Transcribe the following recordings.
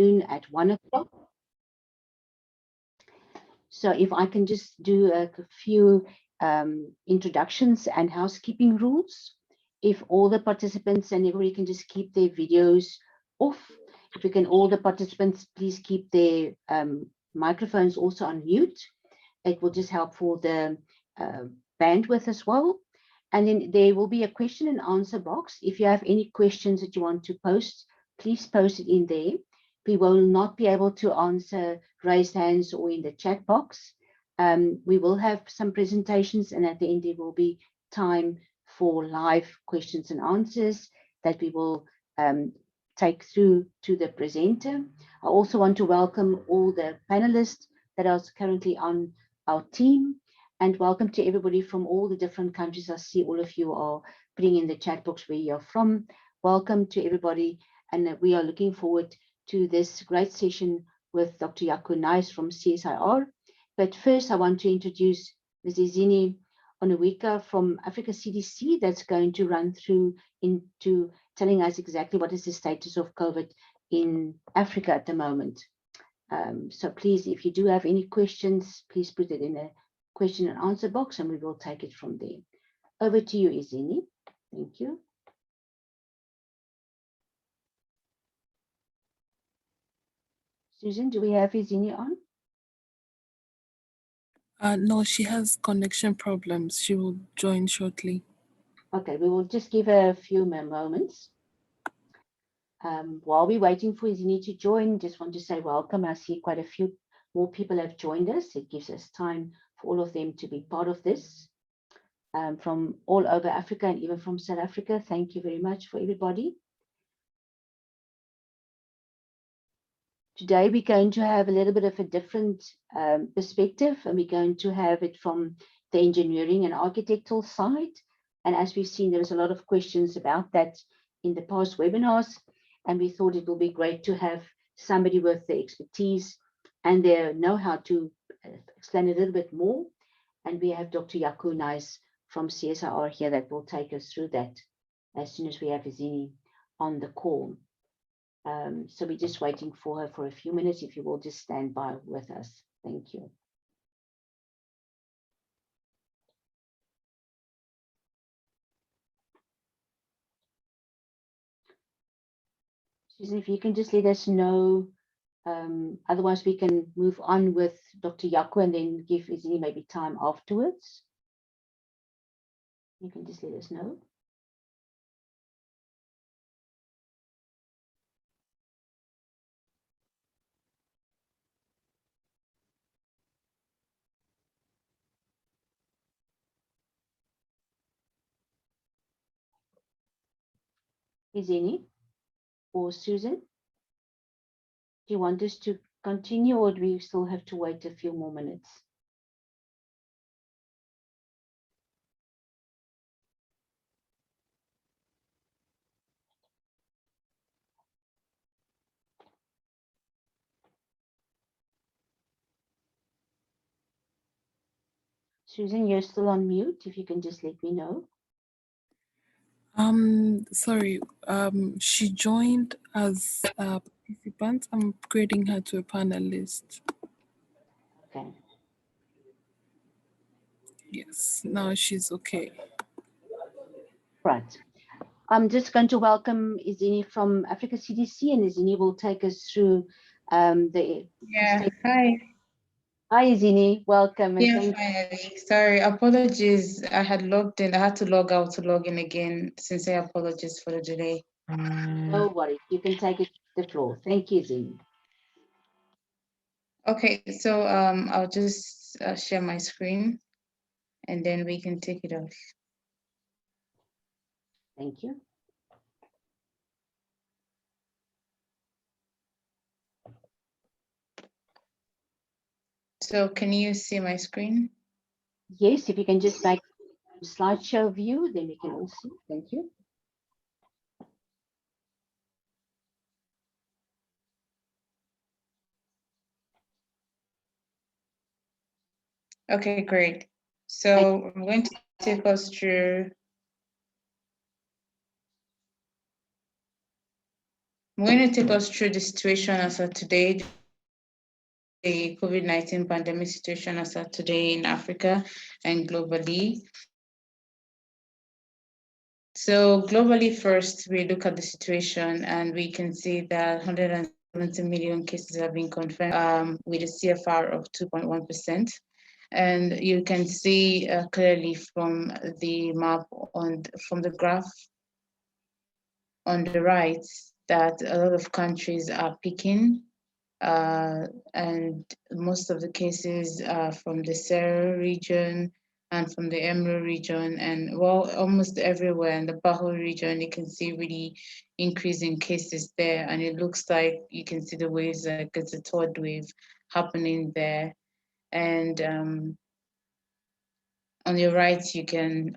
at 1 o'clock. So if I can just do a few introductions and housekeeping rules. If all the participants and everybody can just keep their videos off. If we can, all the participants, please keep their microphones also on mute. It will just help for the bandwidth as well. And then there will be a question and answer box. If you have any questions that you want to post, please post it in there. We will not be able to answer raised hands or in the chat box. We will have some presentations, and at the end there will be time for live questions and answers that we will take through to the presenter. I also want to welcome all the panelists that are currently on our team, and welcome to everybody from all the different countries. I see all of you are putting in the chat box where you're from. Welcome to everybody, and we are looking forward to this great session with Dr. Jaco Nys from CSIR. But first, I want to introduce Ms. Izini Onwika from Africa CDC that's going to run through into telling us exactly what is the status of COVID in Africa at the moment. So please, if you do have any questions, please put it in a question and answer box and we will take it from there. Over to you, Izini. Thank you. Susan, do we have Izini on? No, she has connection problems. She will join shortly. Okay, we will just give her a few more moments. While we're waiting for Izini to join, just want to say welcome. I see quite a few more people have joined us. It gives us time for all of them to be part of this. From all over Africa and even from South Africa. Thank you very much for everybody. Today we're going to have a little bit of a different perspective, and we're going to have it from the engineering and architectural side. And as we've seen, there's a lot of questions about that in the past webinars, and we thought it will be great to have somebody with the expertise and their know-how to explain a little bit more. And we have Dr. Jaco Nys from CSIR here that will take us through that as soon as we have Izini on the call. So we're just waiting for her for a few minutes. If you will just stand by with us. Thank you. Susan, if you can just let us know, otherwise we can move on with Dr. Jaco and then give Izini maybe time afterwards. You can just let us know. Izini or Susan, do you want us to continue or do we still have to wait a few more minutes? Susan, you're still on mute. If you can just let me know. Sorry, she joined as a participant. I'm upgrading her to a panelist. Okay. Yes, now she's okay. Right. I'm just going to welcome Izini from Africa CDC, and Izini will take us through the Hi. Hi, Izini. Welcome. Yeah, finally. Sorry, apologies. I had logged in. I had to log out to log in again. Sincere apologies for the delay. No worries. You can take it to the floor. Thank you, Izini. Okay, so I'll just share my screen and then we can take it off. Thank you. So can you see my screen? Yes, if you can just make a slideshow view, then we can all see. Thank you. Okay, great. So I'm going to take us through I'm going to take us through the situation as of today, the COVID-19 pandemic situation as of today in Africa and globally. So globally first, we look at the situation and we can see that 170 million cases have been confirmed with a CFR of 2.1%. And you can see clearly from the map from the graph on the right that a lot of countries are peaking, and most of the cases are from the Sahel region and from the Emerald region, and well, almost everywhere in the Bahol region, you can see really increasing cases there, and it looks like you can see the waves, like it's a third wave happening there. And on your right,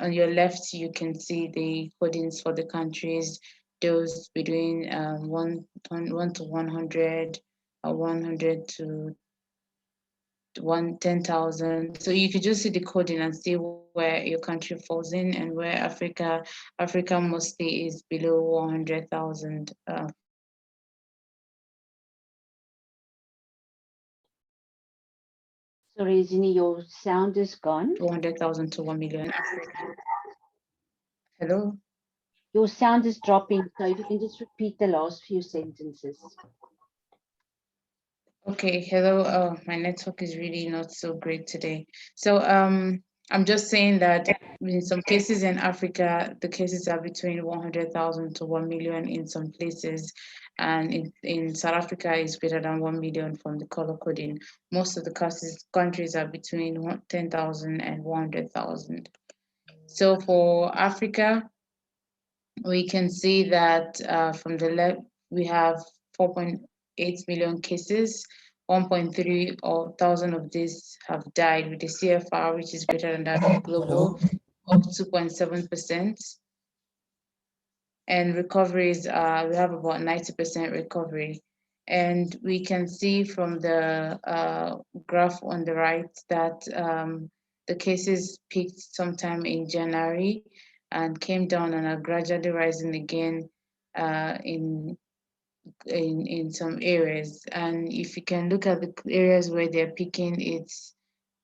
on your left, you can see the codings for the countries, those between 1 to 100, 100 to 10,000. So you could just see the coding and see where your country falls in, and where Africa mostly is below 100,000. Sorry, Zini, your sound is gone. 200,000 to 1 million. Hello? Your sound is dropping, so if you can just repeat the last few sentences. Okay, hello. My network is really not so great today. So I'm just saying that in some cases in Africa, the cases are between 100,000 to 1 million in some places. And in South Africa, it's greater than 1 million from the color coding. Most of the countries are between 10,000 and 100,000. So for Africa, we can see that from the left, we have 4.8 million cases. 1.3 thousand of these have died with the CFR, which is greater than that of global, of 2.7%. And recoveries, we have about 90% recovery. And we can see from the graph on the right that the cases peaked sometime in January and came down and are gradually rising again in some areas. And if you can look at the areas where they're peaking, it's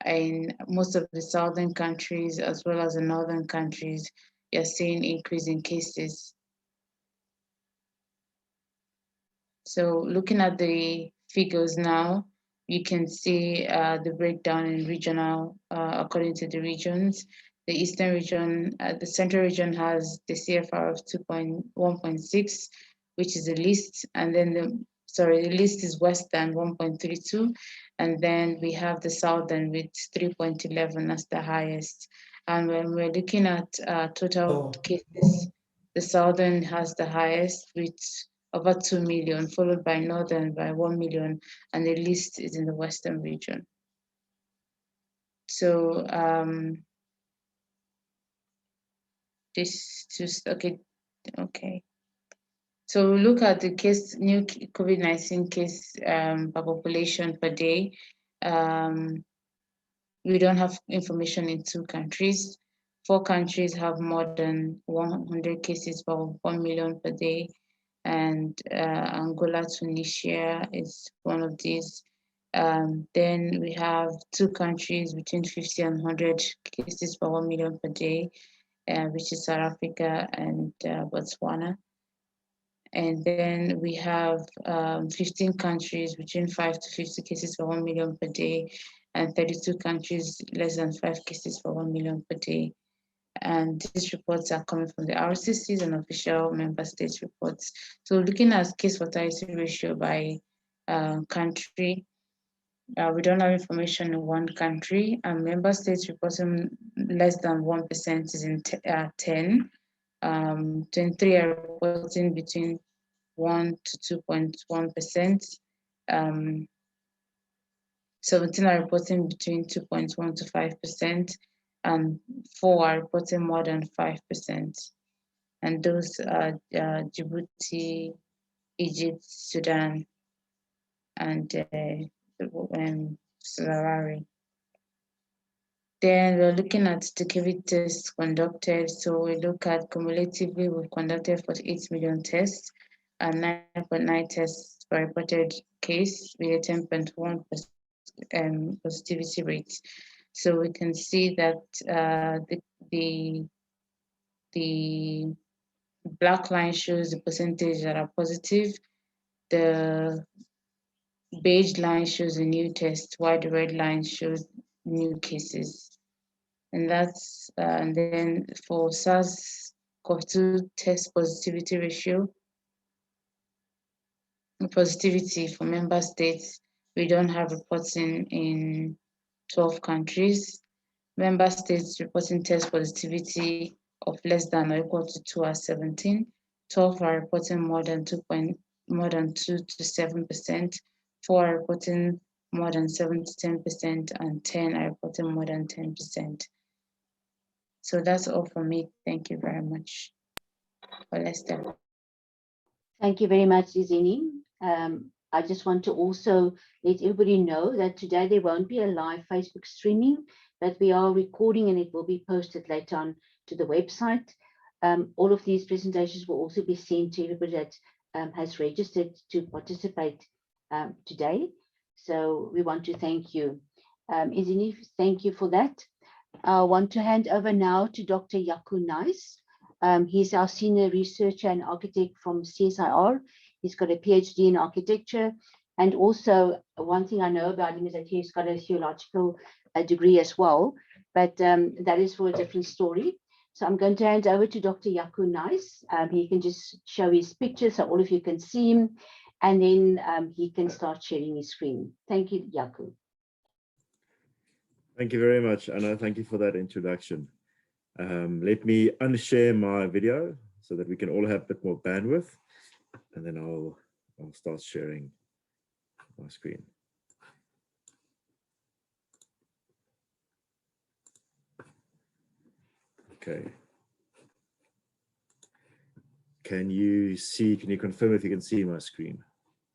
in most of the southern countries as well as the northern countries, you're seeing increase in cases. So looking at the figures now, you can see the breakdown in regional, according to the regions. The Eastern region, the Central region has the CFR of 1.6, which is the least, and then the least is Western 1.32, and then we have the Southern with 3.11 as the highest. And when we're looking at total cases, the Southern has the highest with over 2 million, followed by Northern by 1 million, and the least is in the Western region. So this just, okay. So look at the new COVID-19 case per population per day. We don't have information in 2 countries. 4 countries have more than 100 cases per 1 million per day. And Angola, Tunisia is one of these. Then we have 2 countries between 50 and 100 cases per 1 million per day, which is South Africa and Botswana. And then we have 15 countries between 5 to 50 cases per 1 million per day, and 32 countries less than 5 cases per 1 million per day. And these reports are coming from the RCCs and official member states reports. So looking at case fatality ratio by country, we don't have information in one country, and member states reporting less than 1% is in 10. 23 are reporting between 1 to 2.1%. 17 are reporting between 2.1 to 5%, and 4 are reporting more than 5%. And those are Djibouti, Egypt, Sudan, and Sahrawi. Then we're looking at the COVID tests conducted. So we look at cumulatively, we've conducted 48 million tests. and 9.9 tests per reported case with a 10.1 positivity rate. So we can see that the black line shows the percentage that are positive. The beige line shows a new test, while the red line shows new cases. And that's and then for SARS-CoV-2 test positivity ratio, positivity for member states, we don't have reporting in 12 countries. Member states reporting test positivity of less than or equal to 2 are 17. 12 are reporting more than 2 to 7%. 4 are reporting more than 7 to 10%, and 10 are reporting more than 10%. So that's all for me. Thank you very much. Lester. Thank you very much, Izini. I just want to also let everybody know that today there won't be a live Facebook streaming, but we are recording and it will be posted later on to the website. All of these presentations will also be sent to everybody that has registered to participate today. So we want to thank you. Izini, thank you for that. I want to hand over now to Dr. Yaku Nice. He's our senior researcher and architect from CSIR. He's got a PhD in architecture. And also, one thing I know about him is that he's got a theological degree as well. But that is for a different story. So I'm going to hand over to Dr. Yaku Nice. He can just show his picture so all of you can see him. And then he can start sharing his screen. Thank you, Yaku. Thank you very much, Anna. Thank you for that introduction. Let me unshare my video so that we can all have a bit more bandwidth, and then I'll start sharing my screen. Okay. Can you confirm if you can see my screen?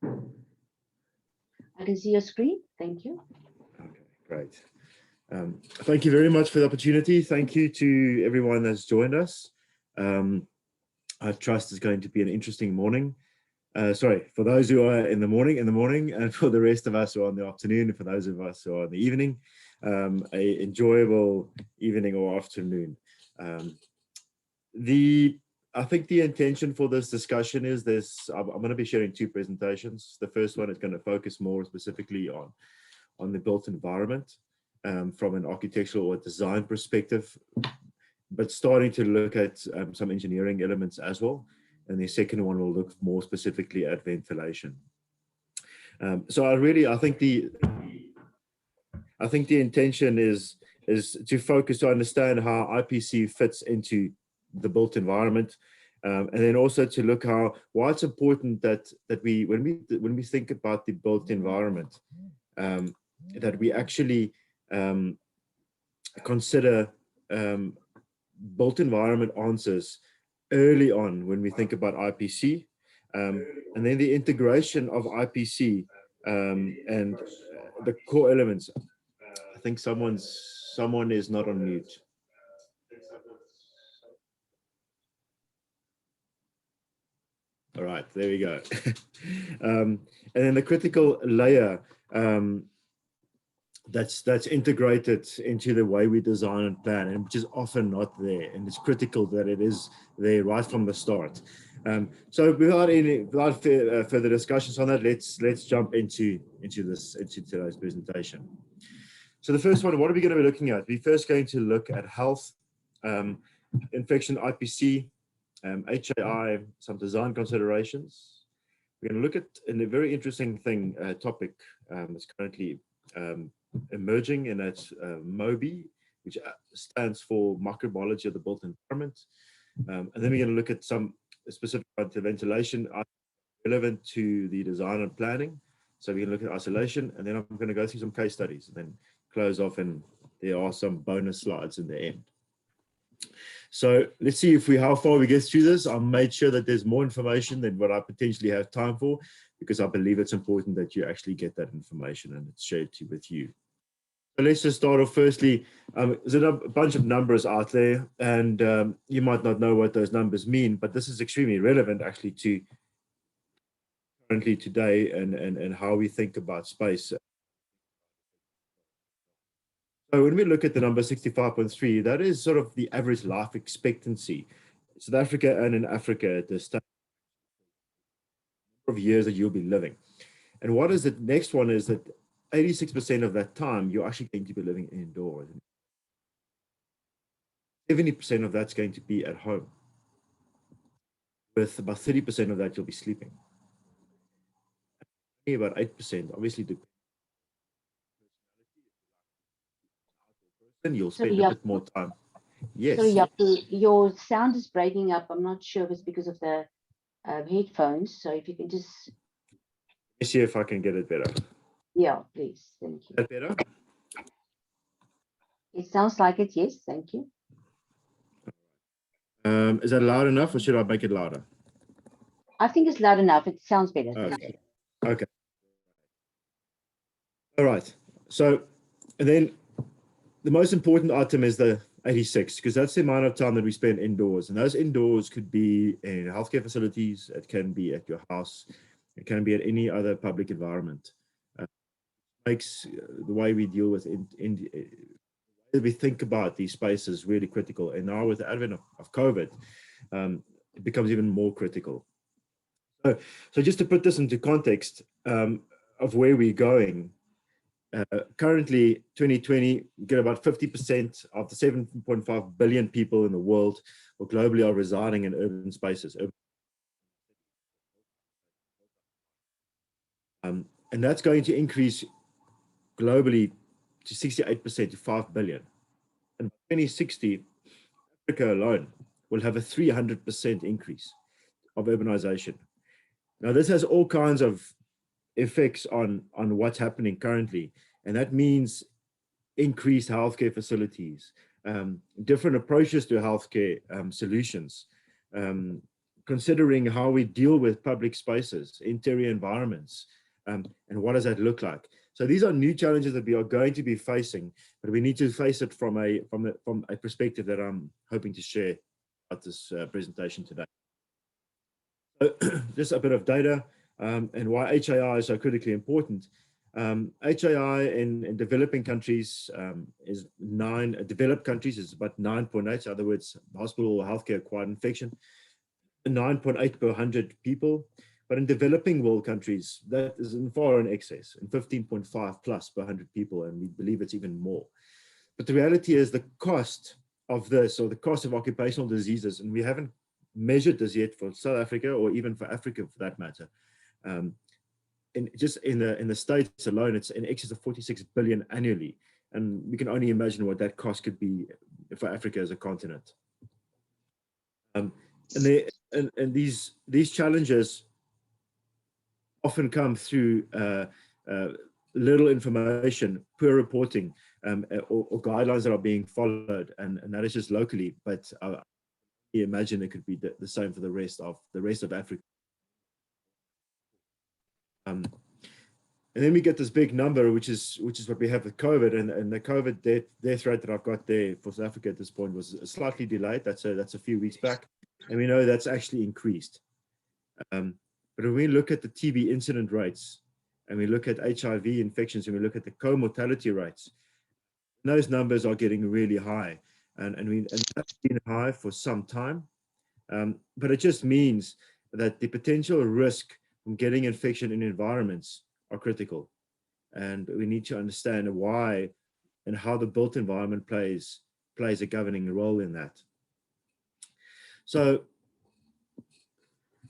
I can see your screen. Thank you. Okay, great. Thank you very much for the opportunity. Thank you to everyone that's joined us. I trust it's going to be an interesting morning. Sorry, for those who are in the morning, and for the rest of us who are in the afternoon, and for those of us who are in the evening, an enjoyable evening or afternoon. I think the intention for this discussion is I'm going to be sharing two presentations. The first one is going to focus more specifically on the built environment. From an architectural or design perspective, but starting to look at some engineering elements as well. And the second one will look more specifically at ventilation. So I think the intention is to focus to understand how IPC fits into the built environment, and then also to look why it's important that when we think about the built environment, that we actually consider built environment answers early on when we think about IPC, and then the integration of IPC and the core elements. I think someone is not on mute. All right, there we go. And then the critical layer that's integrated into the way we design and plan, and which is often not there, and it's critical that it is there right from the start. So without further discussions on that, let's jump into today's presentation. So the first one, what are we going to be looking at? We're first going to look at health, infection, IPC, HAI, some design considerations. We're going to look at a very interesting topic that's currently emerging, and that's MOBI, which stands for microbiology of the built environment. And then we're going to look at some specific ventilation relevant to the design and planning. So we're going to look at isolation, and then I'm going to go through some case studies and then close off, and there are some bonus slides in the end. So let's see how far we get through this. I made sure that there's more information than what I potentially have time for, because I believe it's important that you actually get that information and it's shared with you. So let's just start off. Firstly, there's a bunch of numbers out there, and you might not know what those numbers mean, but this is extremely relevant actually to currently today and how we think about space. So when we look at the number 65.3, that is sort of the average life expectancy. South Africa and in Africa, the number of years that you'll be living. And what is the next one is that 86% of that time, you're actually going to be living indoors. 70% of that's going to be at home. With about 30% of that, you'll be sleeping. About 8%, obviously, you'll spend a bit more time. Yes. Sorry, your sound is breaking up. I'm not sure if it's because of the headphones. So if you can just... Let me see if I can get it better. Yeah, please. Thank you. That better? It sounds like it, yes. Thank you. Is that loud enough or should I make it louder? I think it's loud enough. It sounds better. Okay. Okay. All right. So, and then the most important item is the 86, because that's the amount of time that we spend indoors. And those indoors could be in healthcare facilities, it can be at your house, it can be at any other public environment. Makes the way we deal with we think about these spaces really critical. And now with the advent of COVID, it becomes even more critical. So just to put this into context of where we're going, currently 2020, we get about 50% of the 7.5 billion people in the world or globally are residing in urban spaces. And that's going to increase globally to 68% to 5 billion. And by 2060, Africa alone will have a 300% increase of urbanization. Now, this has all kinds of effects on what's happening currently. And that means increased healthcare facilities, different approaches to healthcare solutions, considering how we deal with public spaces, interior environments, and what does that look like? So these are new challenges that we are going to be facing, but we need to face it from a perspective that I'm hoping to share at this presentation today. So just a bit of data and why HAI is so critically important. HAI in developing countries is developed countries is about 9.8. In other words, hospital or healthcare acquired infection, 9.8 per 100 people. But in developing world countries, that is far in excess, and 15.5 plus per 100 people, and we believe it's even more. But the reality is the cost of this, or the cost of occupational diseases, and we haven't measured this yet for South Africa or even for Africa for that matter. Just in the States alone, it's in excess of 46 billion annually. And we can only imagine what that cost could be for Africa as a continent. And these challenges often come through little information, poor reporting, or guidelines that are being followed, and that is just locally. But I imagine it could be the same for the rest of Africa. And then we get this big number, which is what we have with COVID, and the COVID death rate that I've got there for South Africa at this point was slightly delayed. That's a few weeks back, and we know that's actually increased. But when we look at the TB incident rates, and we look at HIV infections, and we look at the co-mortality rates, those numbers are getting really high, and that's been high for some time. But it just means that the potential risk from getting infection in environments are critical, and we need to understand why and how the built environment plays a governing role in that. So,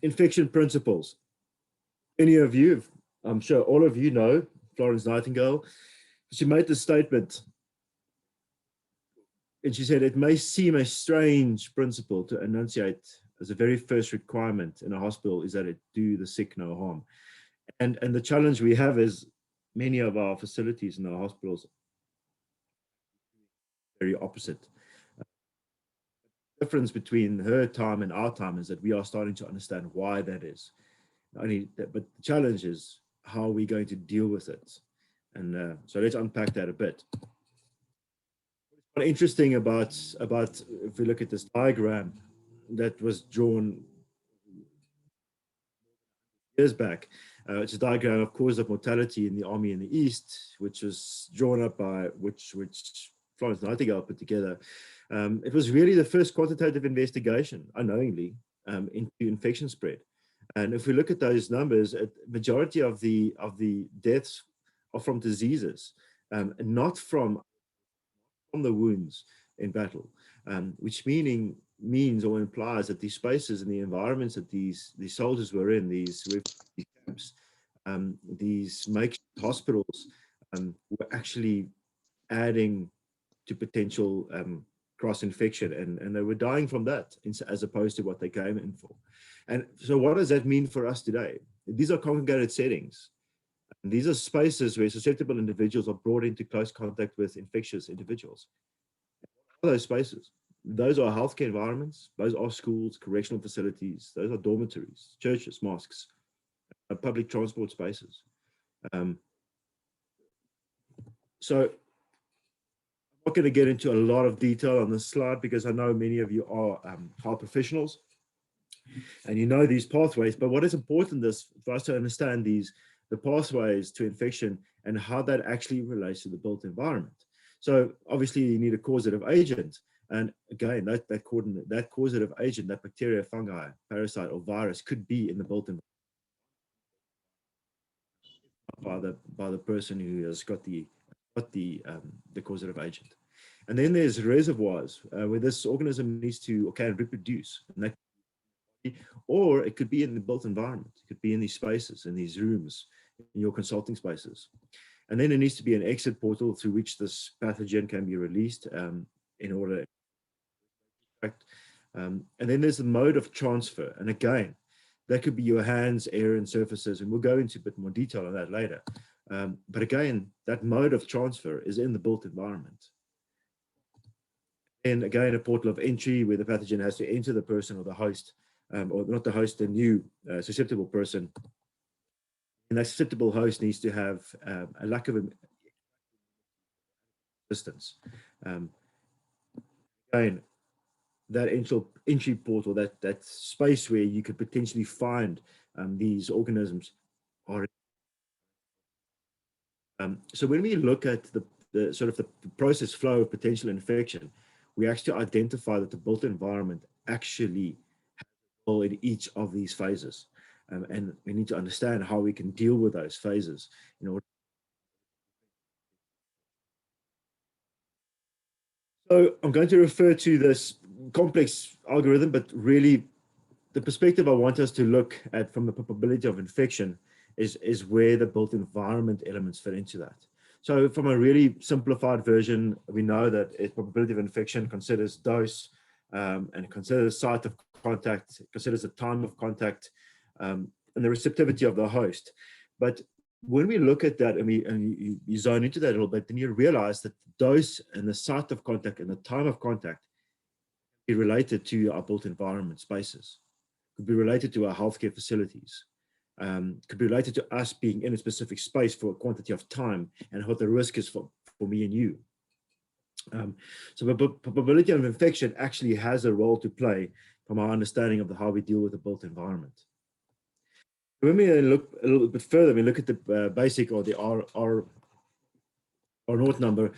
infection principles. Many of you, I'm sure all of you know Florence Nightingale. She made this statement, and she said, "It may seem a strange principle to enunciate as a very first requirement in a hospital is that it do the sick no harm." And the challenge we have is many of our facilities in our hospitals are very opposite. The difference between her time and our time is that we are starting to understand why that is. Not only that, but the challenge is how are we going to deal with it? And so let's unpack that a bit. What's interesting about if we look at this diagram that was drawn years back. It's a diagram of cause of mortality in the army in the East, which was drawn up by which Florence Nightingale put together. It was really the first quantitative investigation, unknowingly, into infection spread. And if we look at those numbers, a majority of the deaths are from diseases, not from the wounds in battle, which means or implies that these spaces and the environments that these soldiers were in, these camps, these makeshift hospitals, were actually adding to potential cross-infection, and they were dying from that as opposed to what they came in for. And so what does that mean for us today? These are congregated settings. And these are spaces where susceptible individuals are brought into close contact with infectious individuals. What are those spaces? Those are healthcare environments, those are schools, correctional facilities, those are dormitories, churches, mosques, public transport spaces. So I'm not going to get into a lot of detail on this slide because I know many of you are health professionals and you know these pathways, but what is important is for us to understand the pathways to infection and how that actually relates to the built environment. So obviously you need a causative agent. And again, that causative agent, that bacteria, fungi, parasite, or virus could be in the built environment by the person who has got the causative agent. And then there's reservoirs where this organism needs to or can reproduce. And or it could be in the built environment. It could be in these spaces, in these rooms, in your consulting spaces. And then there needs to be an exit portal through which this pathogen can be released in order. And then there's the mode of transfer. And again, that could be your hands, air, and surfaces. And we'll go into a bit more detail on that later. But again, that mode of transfer is in the built environment. And again, a portal of entry where the pathogen has to enter the person or the host, or not the host, the new susceptible person. And that susceptible host needs to have a lack of resistance. Again, that entry portal, that space where you could potentially find these organisms are. So when we look at the sort of the process flow of potential infection, we actually identify that the built environment actually has a role in each of these phases. And we need to understand how we can deal with those phases in order. So I'm going to refer to this complex algorithm, but really the perspective I want us to look at from the probability of infection is where the built environment elements fit into that. So from a really simplified version, we know that a probability of infection considers dose and considers site of contact, considers the time of contact, and the receptivity of the host. But when we look at that and you zone into that a little bit, then you realize that the dose and the site of contact and the time of contact be related to our built environment spaces, could be related to our healthcare facilities, could be related to us being in a specific space for a quantity of time and what the risk is for me and you. So the probability of infection actually has a role to play from our understanding of how we deal with the built environment. When we look a little bit further, we look at the basic or the R naught number.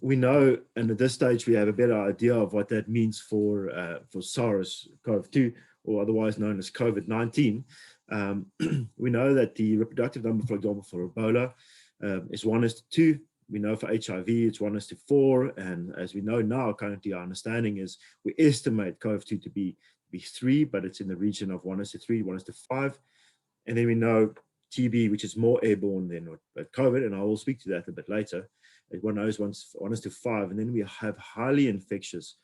We know, and at this stage, we have a better idea of what that means for SARS-CoV-2, or otherwise known as COVID-19. We know that the reproductive number, for example, for Ebola is 1:2. We know for HIV it's 1:4, and as we know now, currently our understanding is we estimate COVID-2 to be 3, but it's in the region of 1:3, 1:5. And then we know TB, which is more airborne than COVID, and I will speak to that a bit later. One knows 1:5, and then we have highly infectious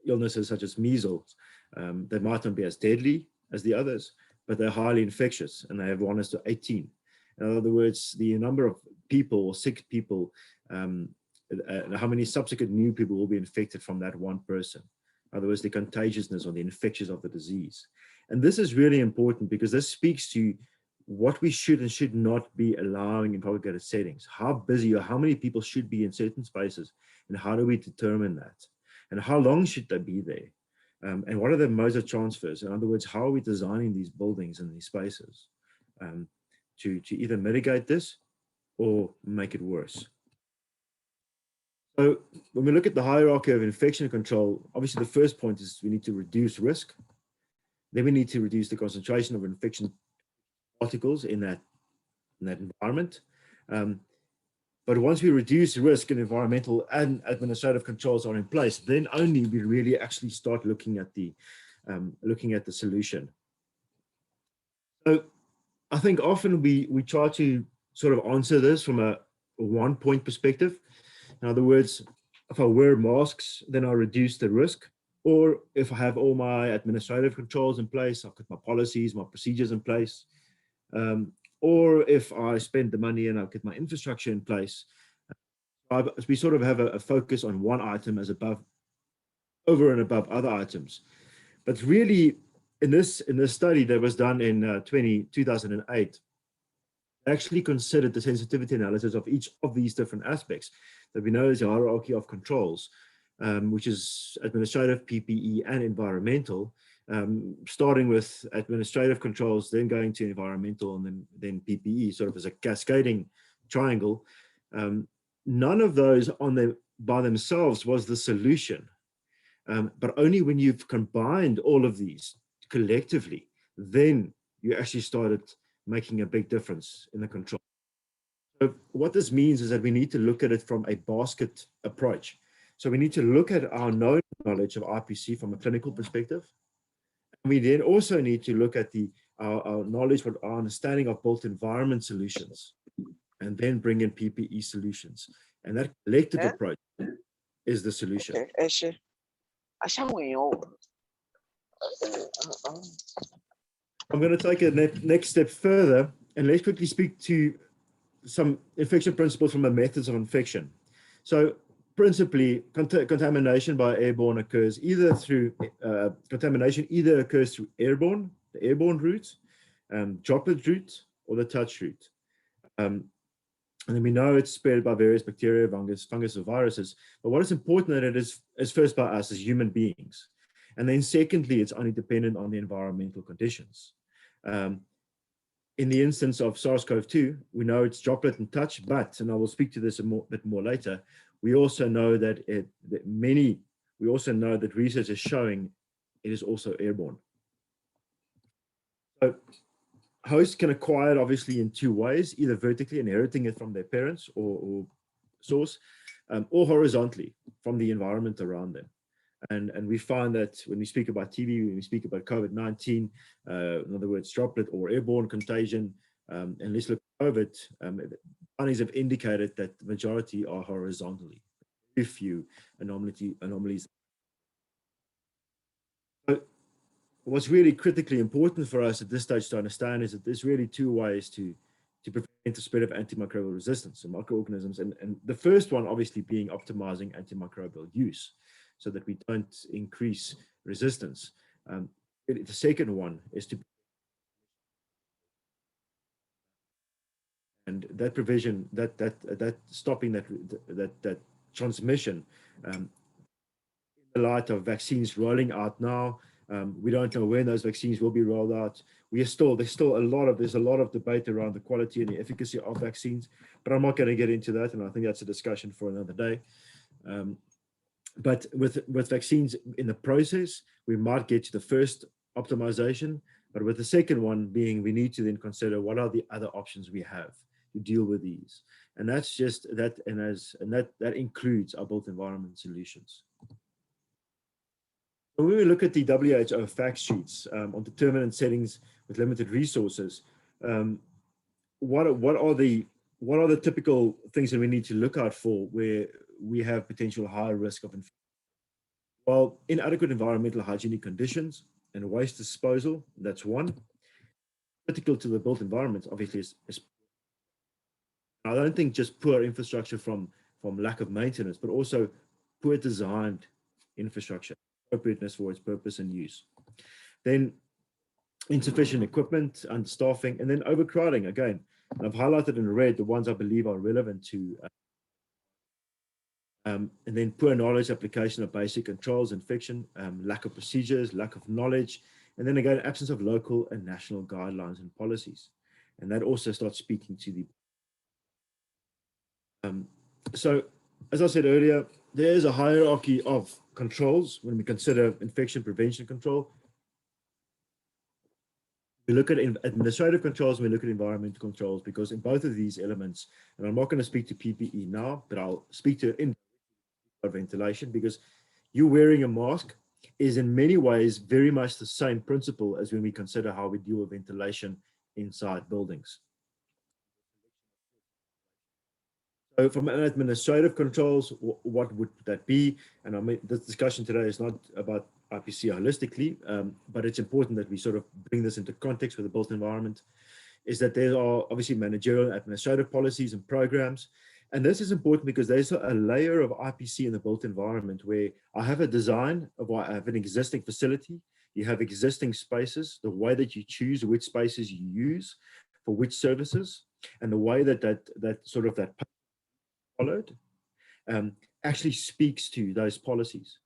illnesses such as measles. They might not be as deadly as the others, but they're highly infectious, and they have 1:18. In other words, the number of people or sick people, how many subsequent new people will be infected from that one person. In other words, the contagiousness or the infections of the disease. And this is really important because this speaks to what we should and should not be allowing in congregated settings. How busy or how many people should be in certain spaces, and how do we determine that? And how long should they be there? And what are the modes of transfers? In other words, how are we designing these buildings and these spaces to either mitigate this or make it worse? So when we look at the hierarchy of infection control, obviously the first point is we need to reduce risk. Then we need to reduce the concentration of infection particles in that environment. But once we reduce risk and environmental and administrative controls are in place, then only we really actually start looking at the solution. So I think often we try to sort of answer this from a one-point perspective. In other words, if I wear masks, then I reduce the risk. Or if I have all my administrative controls in place, I've got my policies, my procedures in place. Or if I spend the money and I've got my infrastructure in place, we sort of have a focus on one item as over and above other items. But really, in this study that was done in 2008, actually considered the sensitivity analysis of each of these different aspects that we know is a hierarchy of controls, which is administrative, PPE, and environmental, starting with administrative controls, then going to environmental, and then PPE, sort of as a cascading triangle. None of those by themselves was the solution, but only when you've combined all of these collectively, then you actually started making a big difference in the control. So what this means is that we need to look at it from a basket approach. So we need to look at our known knowledge of IPC from a clinical perspective. And we then also need to look at our knowledge, our understanding of built environment solutions, and then bring in PPE solutions. And that collective approach is the solution. I'm going to take a next step further, and let's quickly speak to some infection principles from the methods of infection. So principally, contamination by airborne occurs either through the airborne route, droplet route, or the touch route. And then we know it's spread by various bacteria, fungus, or viruses. But what is important that it is first by us as human beings. And then secondly, it's only dependent on the environmental conditions. In the instance of SARS-CoV-2, we know it's droplet and touch, but, and I will speak to this a bit more later, we also know that research is showing it is also airborne. So hosts can acquire it obviously in two ways, either vertically, inheriting it from their parents or source, or horizontally from the environment around them. And we find that when we speak about TB, when we speak about COVID-19, in other words, droplet or airborne contagion, and let's look at COVID, findings have indicated that the majority are horizontally. Very few anomalies. But what's really critically important for us at this stage to understand is that there's really two ways to prevent the spread of antimicrobial resistance in microorganisms. And the first one obviously being optimizing antimicrobial use, so that we don't increase resistance. The second one is to, and that provision, that stopping that transmission. In the light of vaccines rolling out now, we don't know when those vaccines will be rolled out. There's still a lot of debate around the quality and the efficacy of vaccines, but I'm not going to get into that, and I think that's a discussion for another day. But with vaccines in the process, we might get to the first optimization, but with the second one being, we need to then consider what are the other options we have to deal with these. And that's just that, and that includes our built environment solutions. When we look at the WHO fact sheets on determinant settings with limited resources, what are the typical things that we need to look out for where we have potential higher risk of infection? Well, inadequate environmental hygienic conditions and waste disposal, that's one. Critical to the built environment, obviously, is I don't think just poor infrastructure from lack of maintenance, but also poor designed infrastructure, appropriateness for its purpose and use. Then insufficient equipment, understaffing, and then overcrowding again. And I've highlighted in red the ones I believe are relevant to And then poor knowledge application of basic controls, infection, lack of procedures, lack of knowledge, and then again, absence of local and national guidelines and policies. And that also starts speaking to the so, as I said earlier, there is a hierarchy of controls when we consider infection prevention control. We look at administrative controls and we look at environmental controls, because in both of these elements, and I'm not going to speak to PPE now, but I'll speak to ventilation, because you wearing a mask is in many ways very much the same principle as when we consider how we deal with ventilation inside buildings. So from an administrative controls, what would that be? And I mean, this discussion today is not about IPC holistically, but it's important that we sort of bring this into context with the built environment, is that there are obviously managerial and administrative policies and programs. And this is important because there's a layer of IPC in the built environment where I have a design of I have an existing facility, you have existing spaces, the way that you choose which spaces you use for which services, and the way that that followed actually speaks to those policies.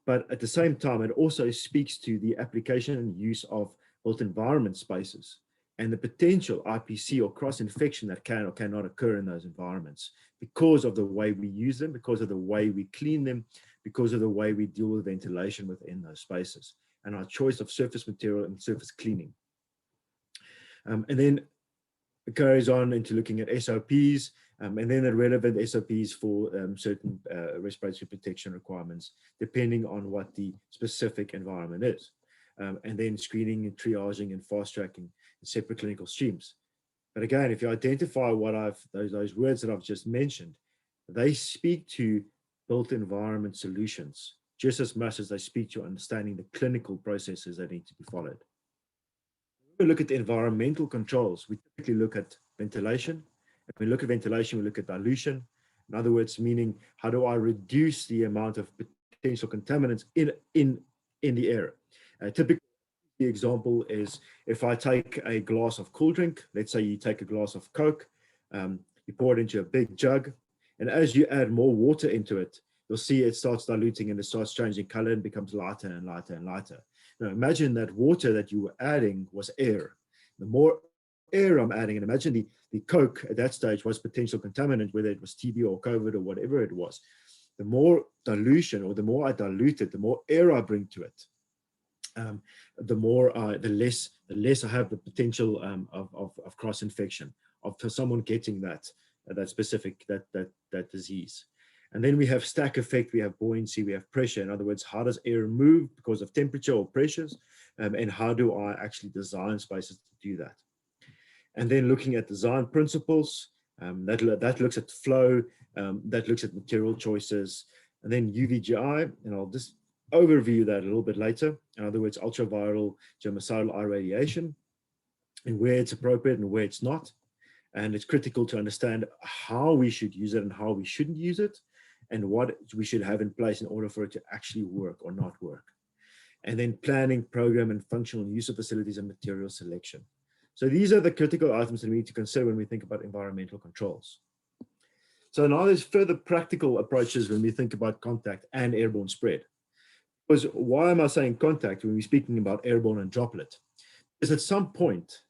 But at the same time, it also speaks to the application and use of built environment spaces and the potential IPC or cross-infection that can or cannot occur in those environments because of the way we use them, because of the way we clean them, because of the way we deal with ventilation within those spaces, and our choice of surface material and surface cleaning. And then it carries on into looking at SOPs, and then the relevant SOPs for certain respiratory protection requirements, depending on what the specific environment is. And then screening and triaging and fast tracking in separate clinical streams. But again, if you identify what those words that I've just mentioned, they speak to built environment solutions just as much as they speak to understanding the clinical processes that need to be followed. When we look at the environmental controls, we typically look at ventilation. If we look at ventilation, we look at dilution. In other words, meaning how do I reduce the amount of potential contaminants in the air? Typically, the example is if I take a glass of cool drink, let's say you take a glass of Coke, you pour it into a big jug, and as you add more water into it, you'll see it starts diluting and it starts changing color and becomes lighter and lighter and lighter. Now imagine that water that you were adding was air. The more air I'm adding, and imagine the Coke at that stage was potential contaminant, whether it was TB or COVID or whatever it was. The more dilution, or the more I dilute it, the more air I bring to it, the less I have the potential of cross infection for someone getting that specific disease. And then we have stack effect, we have buoyancy, we have pressure. In other words, how does air move because of temperature or pressures, and how do I actually design spaces to do that? And then looking at design principles, that looks at flow, that looks at material choices, and then UVGI, and I'll just overview that a little bit later. In other words, ultraviral germicidal irradiation, and where it's appropriate and where it's not. And it's critical to understand how we should use it and how we shouldn't use it, and what we should have in place in order for it to actually work or not work. And then planning, program, and functional use of facilities and material selection. So these are the critical items that we need to consider when we think about environmental controls. So now there's further practical approaches when we think about contact and airborne spread. Because why am I saying contact when we're speaking about airborne and droplet? Because at some point,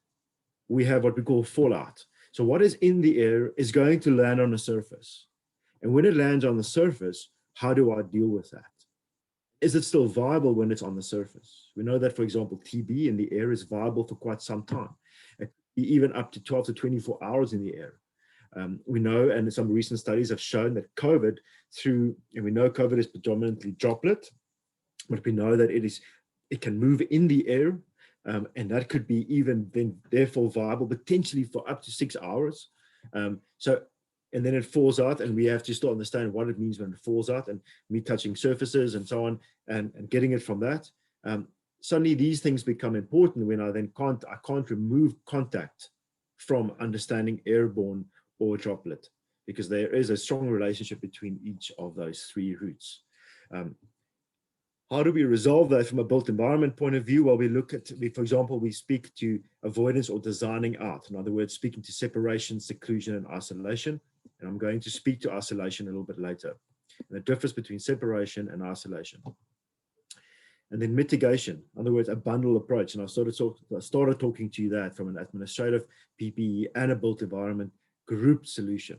we have what we call fallout. So what is in the air is going to land on the surface. And when it lands on the surface, how do I deal with that? Is it still viable when it's on the surface? We know that, for example, TB in the air is viable for quite some time, even up to 12 to 24 hours in the air. We know, and some recent studies have shown that COVID and we know COVID is predominantly droplet, but we know that it can move in the air, and that could be even then therefore viable potentially for up to 6 hours. And then it falls out, and we have to still understand what it means when it falls out, and me touching surfaces and so on, and getting it from that. Suddenly these things become important when I can't remove contact from understanding airborne or droplet, because there is a strong relationship between each of those three routes. How do we resolve that from a built environment point of view? Well, for example, we speak to avoidance or designing out. In other words, speaking to separation, seclusion, and isolation. And I'm going to speak to isolation a little bit later, and the difference between separation and isolation. And then mitigation, in other words, a bundle approach. And I started talking to you that from an administrative, PPE, and a built environment group solution.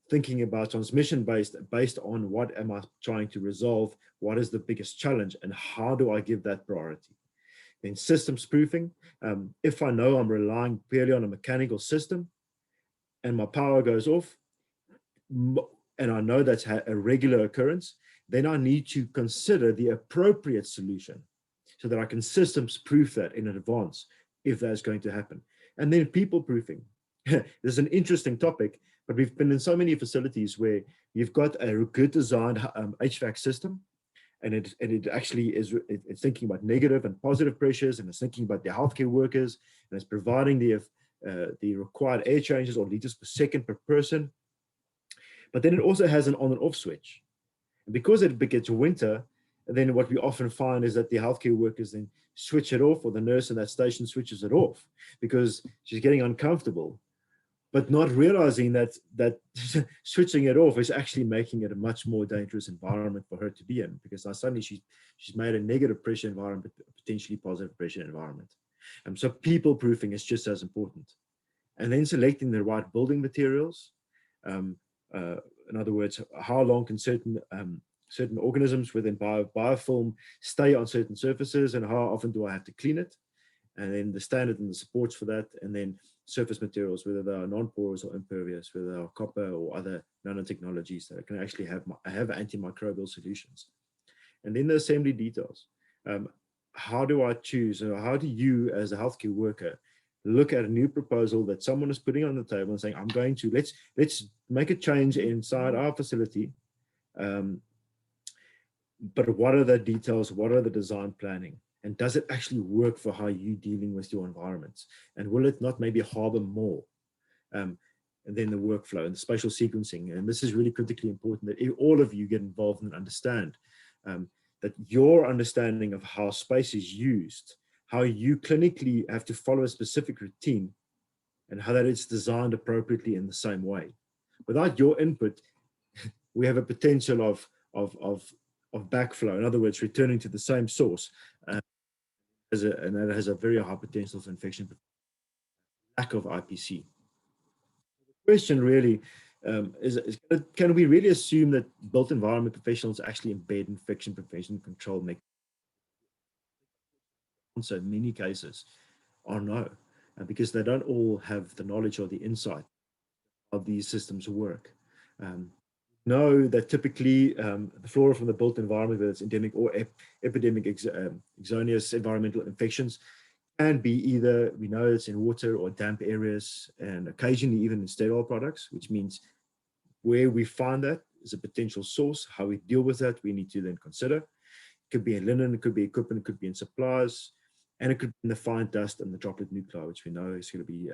Thinking about transmission based on what am I trying to resolve, what is the biggest challenge, and how do I give that priority. Then systems proofing. If I know I'm relying purely on a mechanical system and my power goes off, and I know that's a regular occurrence, then I need to consider the appropriate solution so that I can systems proof that in advance if that's going to happen. And then people proofing. This is an interesting topic, but we've been in so many facilities where you've got a good designed HVAC system, and it actually is it's thinking about negative and positive pressures, and it's thinking about the healthcare workers, and it's providing the required air changes or liters per second per person. But then it also has an on and off switch. And because it gets winter, then what we often find is that the healthcare workers then switch it off, or the nurse in that station switches it off because she's getting uncomfortable, but not realizing that switching it off is actually making it a much more dangerous environment for her to be in, because now suddenly she's made a negative pressure environment, potentially positive pressure environment. So people proofing is just as important. And then selecting the right building materials. In other words, how long can certain organisms within biofilm stay on certain surfaces, and how often do I have to clean it? And then the standard and the supports for that, and then surface materials, whether they are non-porous or impervious, whether they are copper or other nanotechnologies that can actually have antimicrobial solutions. And then the assembly details. How do I choose, or how do you as a healthcare worker look at a new proposal that someone is putting on the table and saying, I'm going to, let's make a change inside our facility. But what are the details? What are the design planning? And does it actually work for how you're dealing with your environments? And will it not maybe harbor more? And then the workflow and the spatial sequencing. And this is really critically important that all of you get involved and understand that your understanding of how space is used, how you clinically have to follow a specific routine, and how that it's designed appropriately in the same way. Without your input, we have a potential of backflow. In other words, returning to the same source, and that has a very high potential for infection, lack of IPC. The question really is can we really assume that built environment professionals actually embed infection prevention control mechanisms? So in many cases are no, because they don't all have the knowledge or the insight of these systems work. Know that typically the flora from the built environment, whether it's endemic or epidemic exogenous environmental infections, can be either, we know it's in water or damp areas, and occasionally even in sterile products, which means where we find that is a potential source. How we deal with that, we need to then consider. It could be in linen, it could be equipment, it could be in supplies, and it could be in the fine dust and the droplet nuclei, which we know is going to be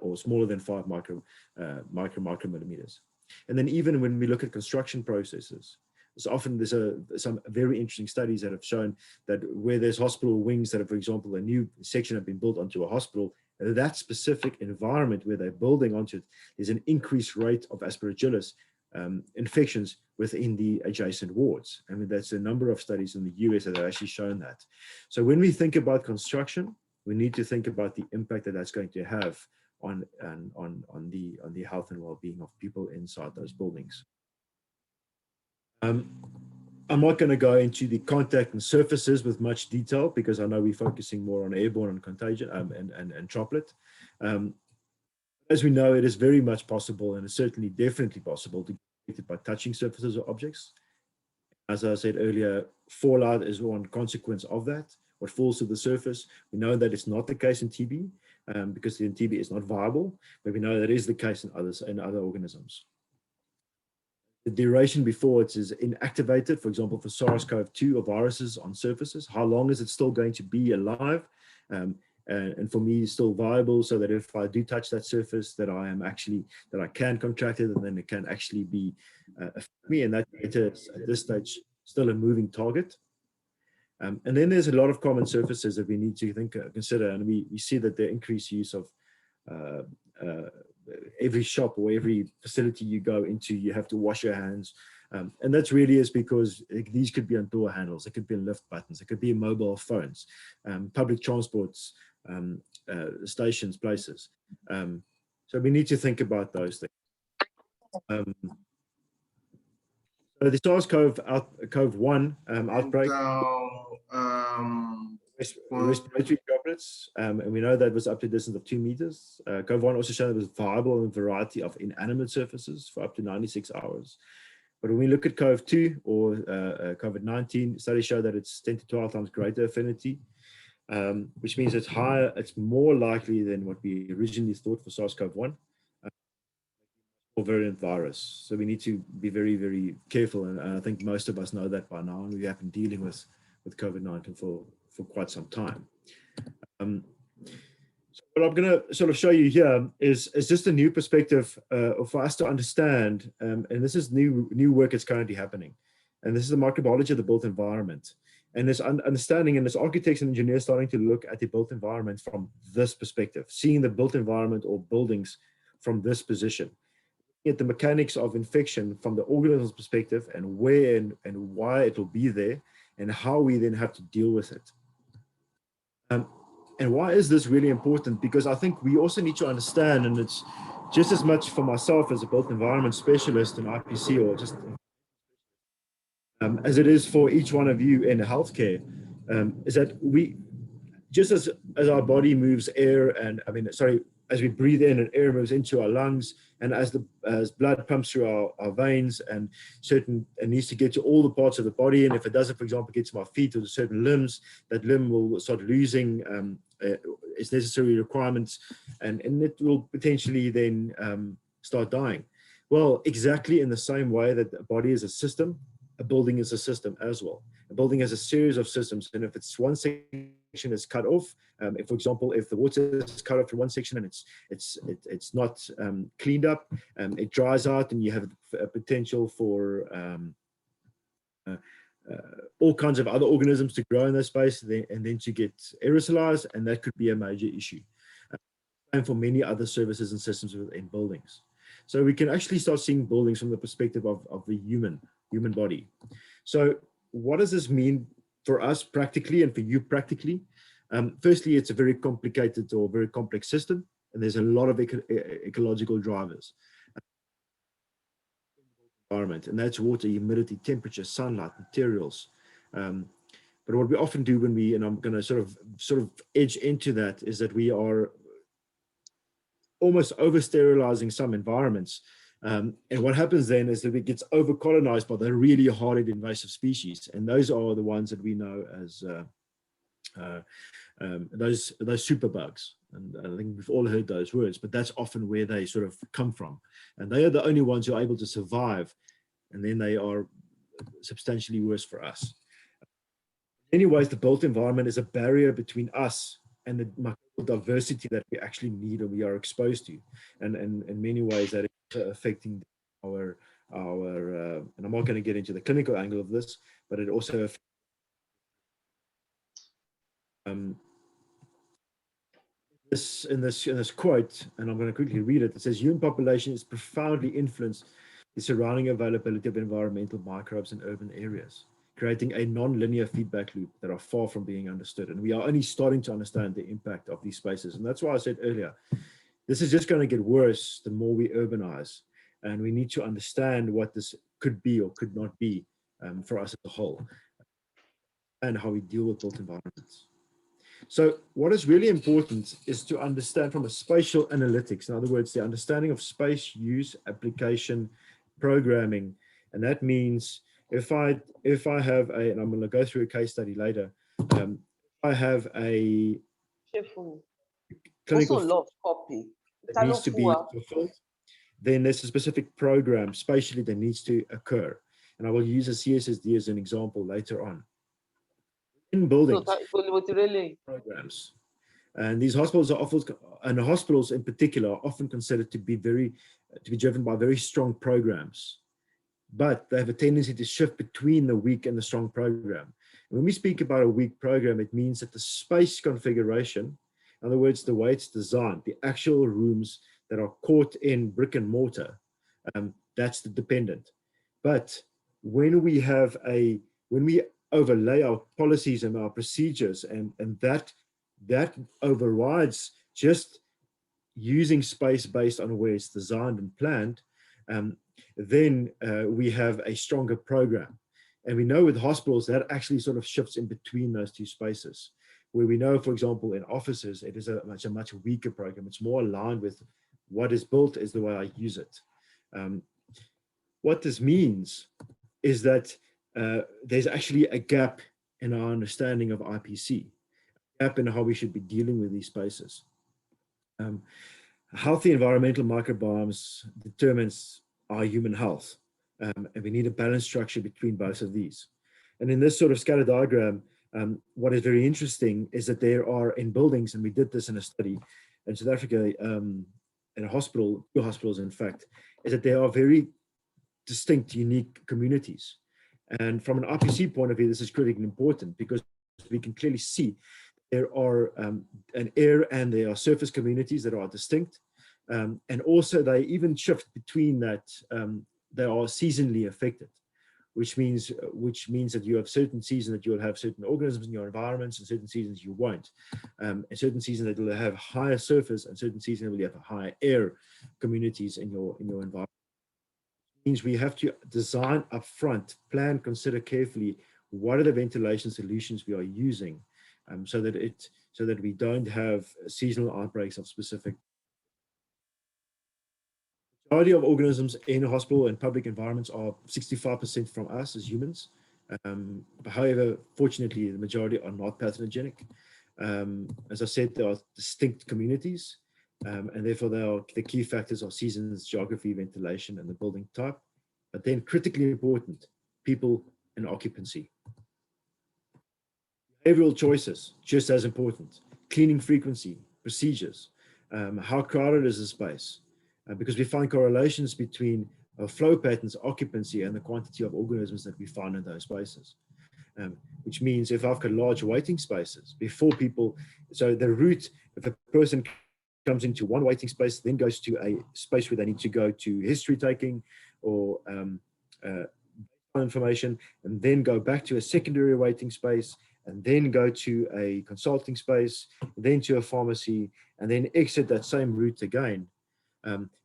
or smaller than 5 micromillimeters. And then even when we look at construction processes, so often there's some very interesting studies that have shown that where there's hospital wings that have, for example, a new section have been built onto a hospital, that specific environment where they're building onto it, there's an increased rate of aspergillus infections within the adjacent wards. I mean, that's a number of studies in the US that have actually shown that. So when we think about construction, we need to think about the impact that that's going to have on the health and well-being of people inside those buildings. I'm not going to go into the contact and surfaces with much detail, because I know we're focusing more on airborne and contagion and droplet. As we know, it is very much possible, and it's certainly definitely possible, to get affected by touching surfaces or objects. As I said earlier, fallout is one consequence of that, what falls to the surface. We know that it's not the case in TB, because the TB is not viable, but we know that is the case in other organisms. The duration before it is inactivated, for example, for SARS-CoV-2 or viruses on surfaces, how long is it still going to be alive? And for me, it's still viable, so that if I do touch that surface, that I can contract it, and then it can actually be affect me. And that data is at this stage still a moving target. And then there's a lot of common surfaces that we need to consider, and we see that the increased use of every shop or every facility you go into, you have to wash your hands. And that's really is because these could be on door handles, it could be on lift buttons, it could be mobile phones, public transports, stations, places. So we need to think about those things. So the SARS-CoV-1 outbreak, respiratory droplets, and we know that was up to a distance of 2 meters. CoV-1 also showed it was viable in a variety of inanimate surfaces for up to 96 hours. But when we look at CoV-2 or COVID-19, studies show that it's 10 to 12 times greater affinity, which means it's higher, it's more likely than what we originally thought for SARS-CoV-1, or variant virus. So we need to be very, very careful. And I think most of us know that by now, and we have been dealing with COVID-19 for quite some time. So what I'm going to sort of show you here is just a new perspective for us to understand, and this is new work that's currently happening. And this is the microbiology of the built environment. And this understanding, and this architects and engineers starting to look at the built environment from this perspective, seeing the built environment or buildings from this position. At the mechanics of infection from the organism's perspective, and where and why it will be there, and how we then have to deal with it. And why is this really important? Because I think we also need to understand, and it's just as much for myself as a built environment specialist in IPC, or just as it is for each one of you in healthcare, is that we, just as our body moves air and, as we breathe in and air moves into our lungs, and as blood pumps through our veins, and it needs to get to all the parts of the body, and if it doesn't, for example, get to my feet or to certain limbs, that limb will start losing its necessary requirements, and it will potentially then start dying. Well, exactly in the same way that the body is a system, a building is a system as well. A building has a series of systems, and if it's one section is cut off, if, for example, if the water is cut off from one section and it's not cleaned up, it dries out, and you have a potential for all kinds of other organisms to grow in that space, and then to get aerosolized, and that could be a major issue. And for many other services and systems within buildings. So we can actually start seeing buildings from the perspective of the human body. So what does this mean for us practically and for you practically? Firstly, it's a very complicated or very complex system, and there's a lot of ecological drivers. Environment, and that's water, humidity, temperature, sunlight, materials. But what we often do when and I'm going to sort of edge into that, is that we are almost over sterilizing some environments. And what happens then is that it gets over colonized by the really hard invasive species. And those are the ones that we know as those superbugs. And I think we've all heard those words, but that's often where they sort of come from. And they are the only ones who are able to survive. And then they are substantially worse for us. Anyways, the built environment is a barrier between us and the diversity that we actually need or we are exposed to. And in many ways that is affecting our and I'm not going to get into the clinical angle of this, but it also affects in this quote, and I'm going to quickly read it. It says, human population is profoundly influenced the surrounding availability of environmental microbes in urban areas, creating a non-linear feedback loop that are far from being understood. And we are only starting to understand the impact of these spaces. And that's why I said earlier, this is just going to get worse the more we urbanize. And we need to understand what this could be or could not be for us as a whole, and how we deal with built environments. So what is really important is to understand from a spatial analytics, in other words, the understanding of space use, application, programming. And that means if I have and I'm going to go through a case study later, I have a clinical love copy that needs to be fulfilled, then there's a specific program spatially that needs to occur. And I will use a CSSD as an example later on. In buildings, programs. And these hospitals are often, and hospitals in particular, are often considered to be driven by very strong programs. But they have a tendency to shift between the weak and the strong program. And when we speak about a weak program, it means that the space configuration, in other words, the way it's designed, the actual rooms, that are caught in brick and mortar, that's the dependent. But when we have when we overlay our policies and our procedures, and that overrides just using space based on where it's designed and planned, then we have a stronger program. And we know with hospitals that actually sort of shifts in between those two spaces, where we know, for example, in offices, it is a much weaker program. It's more aligned with what is built is the way I use it. What this means is that there's actually a gap in our understanding of IPC, a gap in how we should be dealing with these spaces. Healthy environmental microbiomes determines our human health, and we need a balanced structure between both of these. And in this sort of scatter diagram, what is very interesting is that there are in buildings, and we did this in a study in South Africa, in a hospital, 2 hospitals in fact, is that there are very distinct, unique communities. And from an IPC point of view, this is critically important because we can clearly see there are an air and there are surface communities that are distinct. And also they even shift between that, they are seasonally affected, which means that you have certain seasons that you'll have certain organisms in your environments, and certain seasons you won't. And certain seasons that will have higher surface, and certain seasons will have higher air communities in your environment. It means we have to design upfront, plan, consider carefully what are the ventilation solutions we are using, so that we don't have seasonal outbreaks of specific. The majority of organisms in hospital and public environments are 65% from us as humans. However, fortunately, the majority are not pathogenic. As I said, there are distinct communities, and therefore the key factors are seasons, geography, ventilation, and the building type. But then critically important, people and occupancy. Behavioral choices, just as important. Cleaning frequency, procedures, how crowded is the space? Because we find correlations between flow patterns, occupancy, and the quantity of organisms that we find in those spaces. Which means if I've got large waiting spaces, before people, so the route, if a person comes into one waiting space, then goes to a space where they need to go to history taking or information, and then go back to a secondary waiting space, and then go to a consulting space, then to a pharmacy, and then exit that same route again.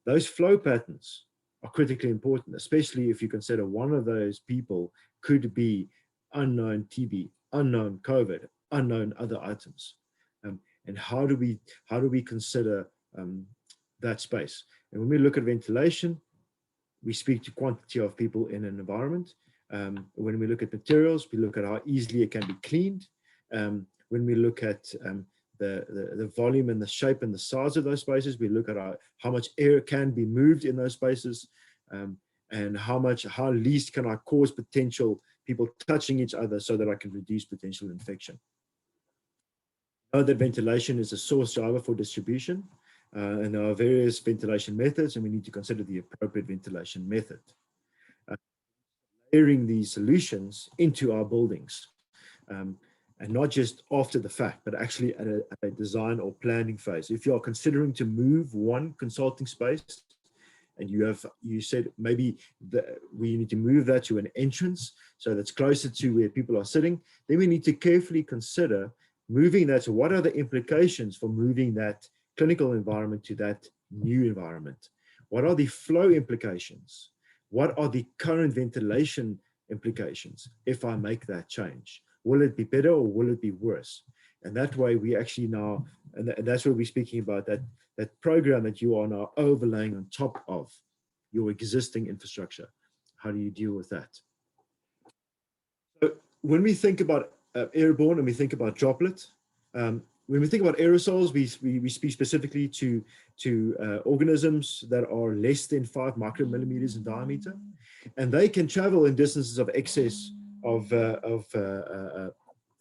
Those flow patterns are critically important, especially if you consider one of those people could be unknown TB, unknown COVID, unknown other items. And how do we consider that space? And when we look at ventilation, we speak to quantity of people in an environment. When we look at materials, we look at how easily it can be cleaned. When we look at the volume and the shape and the size of those spaces, we look at how much air can be moved in those spaces, and how least can I cause potential people touching each other so that I can reduce potential infection. Know that ventilation is a source driver for distribution, and there are various ventilation methods, and we need to consider the appropriate ventilation method. Layering these solutions into our buildings, and not just after the fact, but actually at a design or planning phase. If you are considering to move one consulting space, and you said maybe we need to move that to an entrance so that's closer to where people are sitting, then we need to carefully consider moving that. So what are the implications for moving that clinical environment to that new environment? What are the flow implications? What are the current ventilation implications if I make that change? Will it be better or will it be worse? And that way we actually now, and that's what we're speaking about, that program that you are now overlaying on top of your existing infrastructure. How do you deal with that? So when we think about airborne and we think about droplet, when we think about aerosols, we speak specifically to organisms that are less than 5 micromillimeters in diameter, and they can travel in distances of excess of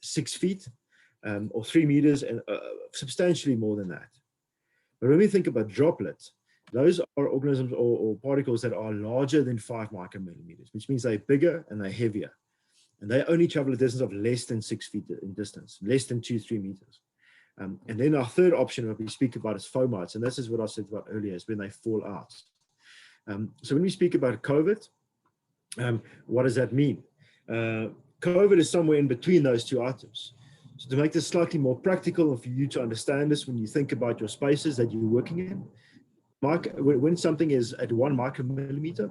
6 feet or 3 meters, and substantially more than that. But when we think about droplets, those are organisms or particles that are larger than 5 micromillimeters, which means they're bigger and they're heavier. And they only travel a distance of less than 6 feet in distance, less than 2-3 meters. And then our third option that we speak about is fomites, and this is what I said about earlier, is when they fall out. So when we speak about COVID, what does that mean? COVID is somewhere in between those two items. So to make this slightly more practical and for you to understand this when you think about your spaces that you're working in, when something is at 1 micromillimeter,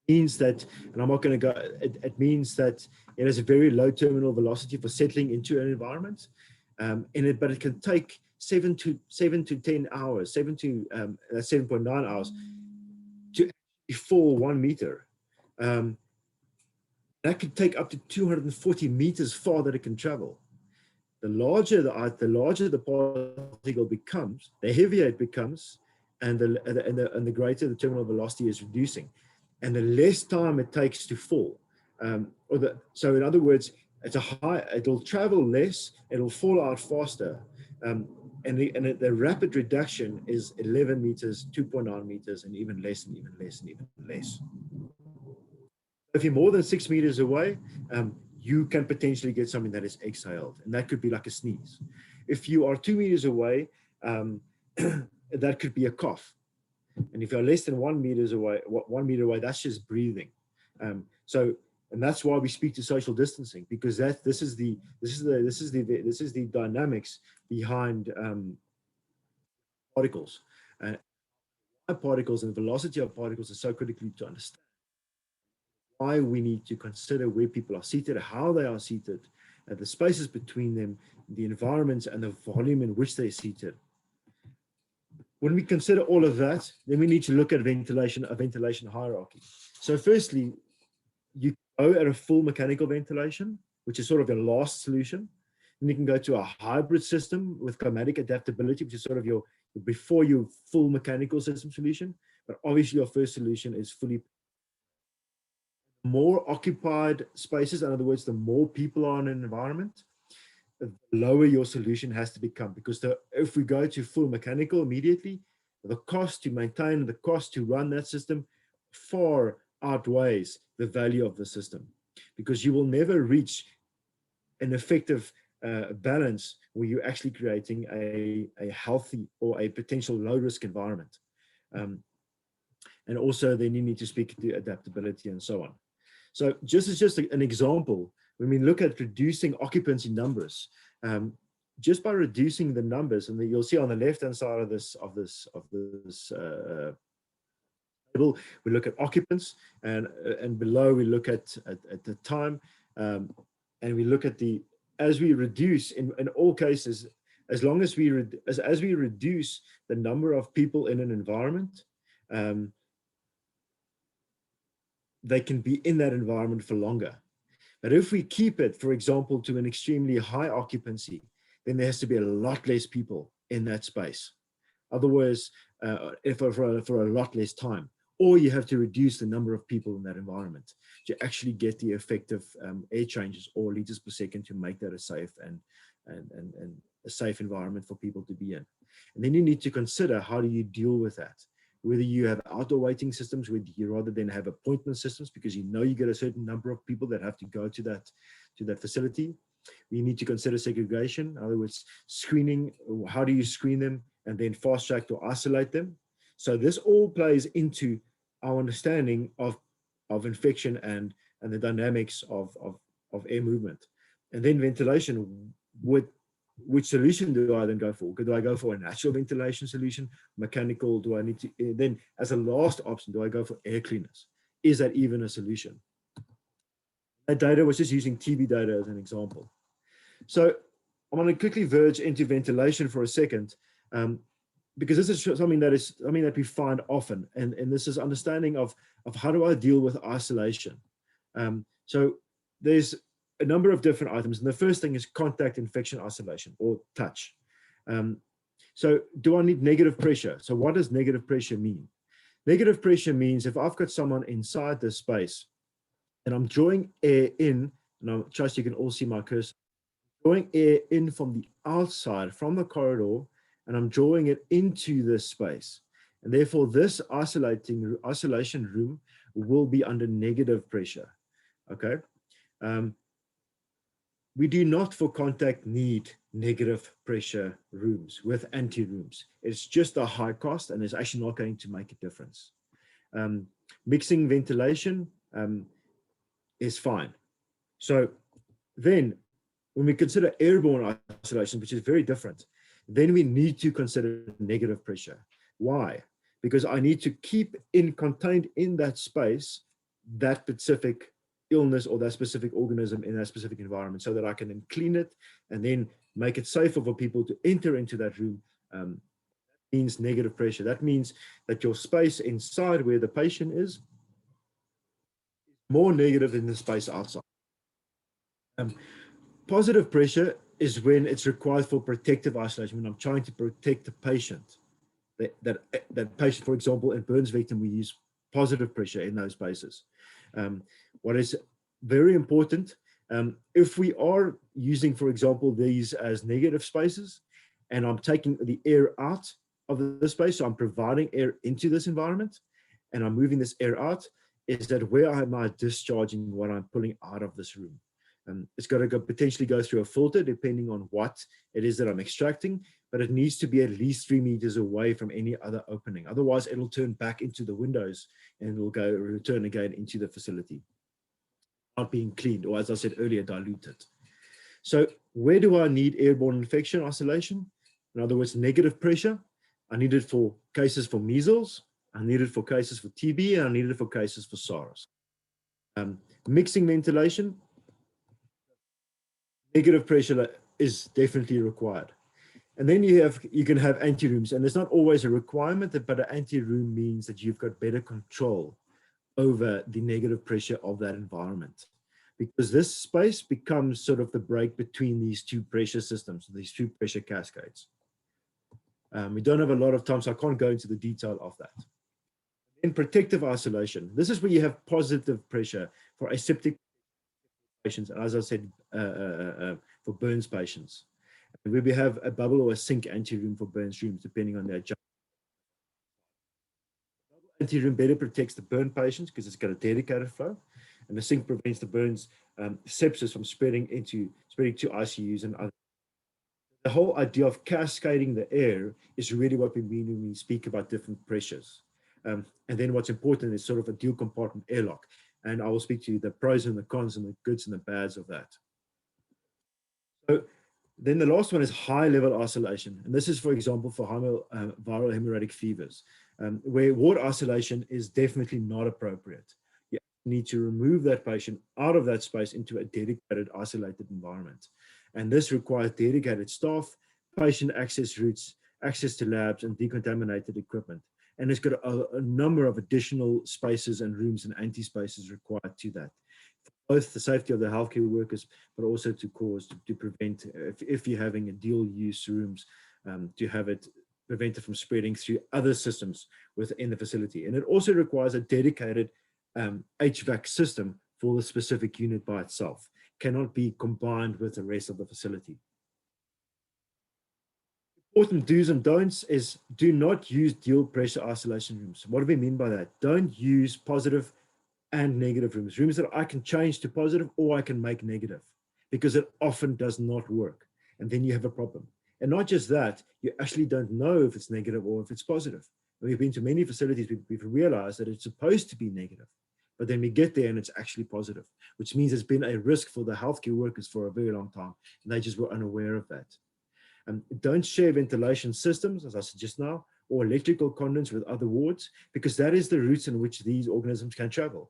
means that, and I'm not going to go, it means that it has a very low terminal velocity for settling into an environment, but it can take 7 to 10 hours, 7.9 hours to fall 1 meter. That could take up to 240 meters far that it can travel. The larger the particle becomes, the heavier it becomes, and the greater the terminal velocity is reducing, and the less time it takes to fall. So in other words, it'll travel less, it'll fall out faster, and the rapid reduction is 11 meters, 2.9 meters, and even less, and even less, and even less. If you're more than 6 meters away, you can potentially get something that is exhaled, and that could be like a sneeze. If you are 2 meters away, that could be a cough. And if you're less than 1 meter away, that's just breathing. And that's why we speak to social distancing, because this is the dynamics behind particles. Particles and the velocity of particles is so critically to understand. Why we need to consider where people are seated, how they are seated, the spaces between them, the environments, and the volume in which they're seated. When we consider all of that, then we need to look at a ventilation hierarchy. So firstly, you go at a full mechanical ventilation, which is sort of the last solution. And you can go to a hybrid system with climatic adaptability, which is sort of before your full mechanical system solution. But obviously your first solution is fully. More occupied spaces, in other words, the more people are in an environment, the lower your solution has to become, because if we go to full mechanical immediately, the cost to maintain, the cost to run that system far outweighs the value of the system, because you will never reach an effective balance where you're actually creating a healthy or a potential low risk environment. And also then you need to speak to adaptability and so on. So just an example, when we look at reducing occupancy numbers, just by reducing the numbers, and you'll see on the left-hand side of this table, we look at occupants, and below we look at the time, and we look at as we reduce in all cases, as we reduce the number of people in an environment, they can be in that environment for longer. But if we keep it, for example, to an extremely high occupancy, then there has to be a lot less people in that space. Otherwise, for a lot less time, or you have to reduce the number of people in that environment to actually get the effective air changes or liters per second to make that a safe and a safe environment for people to be in. And then you need to consider, how do you deal with that? Whether you have outdoor waiting systems, whether you rather than have appointment systems, because you get a certain number of people that have to go to that facility. We need to consider segregation, in other words, screening. How do you screen them and then fast track to isolate them? So this all plays into our understanding of infection and the dynamics of air movement. And then ventilation, which solution do I then go for? Do I go for a natural ventilation solution, mechanical? Do I need to, then as a last option, do I go for air cleaners? Is that even a solution? That data was just using TB data as an example. So I'm going to quickly verge into ventilation for a second, because this is something that we find often, and this is understanding of how do I deal with isolation. So there's a number of different items, and the first thing is contact infection isolation, or touch. So do I need negative pressure? So what does negative pressure mean? Negative pressure means if I've got someone inside this space and I'm drawing air in, and I trust you can all see my cursor, drawing air in from the outside, from the corridor, and I'm drawing it into this space. And therefore this isolation room will be under negative pressure, okay? We do not for contact need negative pressure rooms with anti-rooms. It's just a high cost and it's actually not going to make a difference. Mixing ventilation is fine. So then when we consider airborne isolation, which is very different, then we need to consider negative pressure. Why? Because I need to keep contained in that space that specific illness or that specific organism in that specific environment, so that I can then clean it and then make it safer for people to enter into that room. Means negative pressure. That means that your space inside where the patient is more negative than the space outside. Positive pressure is when it's required for protective isolation, when I'm trying to protect the patient. That patient, for example, in burns victim, we use positive pressure in those spaces. What is very important, if we are using, for example, these as negative spaces, and I'm taking the air out of the space, so I'm providing air into this environment, and I'm moving this air out, is that where am I discharging what I'm pulling out of this room? It's got to potentially go through a filter depending on what it is that I'm extracting, but it needs to be at least 3 meters away from any other opening. Otherwise, it'll turn back into the windows and it'll return again into the facility, not being cleaned, or as I said earlier, diluted. So where do I need airborne infection isolation? In other words, negative pressure. I need it for cases for measles, I need it for cases for TB, and I need it for cases for SARS. Mixing ventilation, negative pressure is definitely required. And then you can have anti-rooms, and it's not always a requirement, but an anti-room means that you've got better control over the negative pressure of that environment, because this space becomes sort of the break between these two pressure systems, these two pressure cascades. We don't have a lot of time, so I can't go into the detail of that. In protective isolation, this is where you have positive pressure for aseptic patients, and as I said, for burns patients. And where we have a bubble or a sink anti-room for burns rooms, depending on their job. Anti-room better protects the burn patients because it's got a dedicated flow, and the sink prevents the burns sepsis from spreading to ICUs and other. The whole idea of cascading the air is really what we mean when we speak about different pressures. And then what's important is sort of a dual compartment airlock. And I will speak to you the pros and the cons and the goods and the bads of that. So then the last one is high level isolation. And this is, for example, for viral hemorrhagic fevers, where ward isolation is definitely not appropriate. You need to remove that patient out of that space into a dedicated, isolated environment. And this requires dedicated staff, patient access routes, access to labs, and decontaminated equipment. And it's got a number of additional spaces and rooms and anti-spaces required to that, for both the safety of the healthcare workers, but also to prevent, if you're having a dual-use rooms, to have it prevented from spreading through other systems within the facility. And it also requires a dedicated HVAC system for the specific unit by itself. Cannot be combined with the rest of the facility. Important do's and don'ts is do not use dual pressure isolation rooms. What do we mean by that? Don't use positive and negative rooms, rooms that I can change to positive or I can make negative, because it often does not work. And then you have a problem. And not just that, you actually don't know if it's negative or if it's positive. When we've been to many facilities, we've realized that it's supposed to be negative. But then we get there and it's actually positive, which means it's been a risk for the healthcare workers for a very long time. And they just were unaware of that. Don't share ventilation systems, as I said just now, or electrical conduits with other wards, because that is the routes in which these organisms can travel.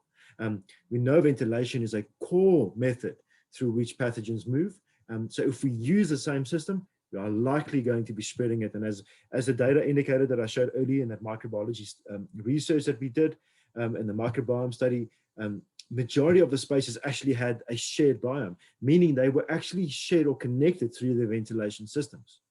We know ventilation is a core method through which pathogens move. So if we use the same system, we are likely going to be spreading it. And as the data indicated that I showed earlier in that microbiology research that we did, in the microbiome study, majority of the spaces actually had a shared biome, meaning they were actually shared or connected through the ventilation systems.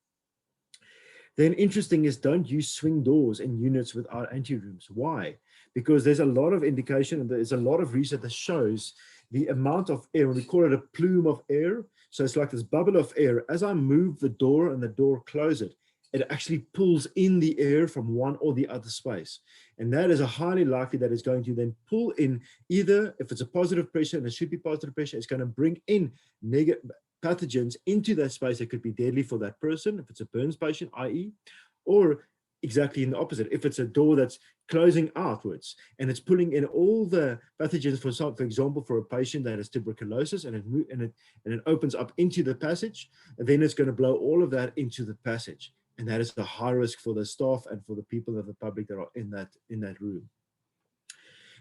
Then interesting is don't use swing doors in units without anti-rooms. Why? Because there's a lot of indication and there's a lot of research that shows the amount of air, and we call it a plume of air. So it's like this bubble of air. As I move the door and the door close it, it actually pulls in the air from one or the other space. And that is a highly likely that it's going to then pull in either, if it's a positive pressure, and it should be positive pressure, it's going to bring in pathogens into that space that could be deadly for that person, if it's a burns patient, i.e., or exactly in the opposite, if it's a door that's closing outwards and it's pulling in all the pathogens, for example, for a patient that has tuberculosis, and it opens up into the passage, and then it's going to blow all of that into the passage, and that is a high risk for the staff and for the people of the public that are in that room.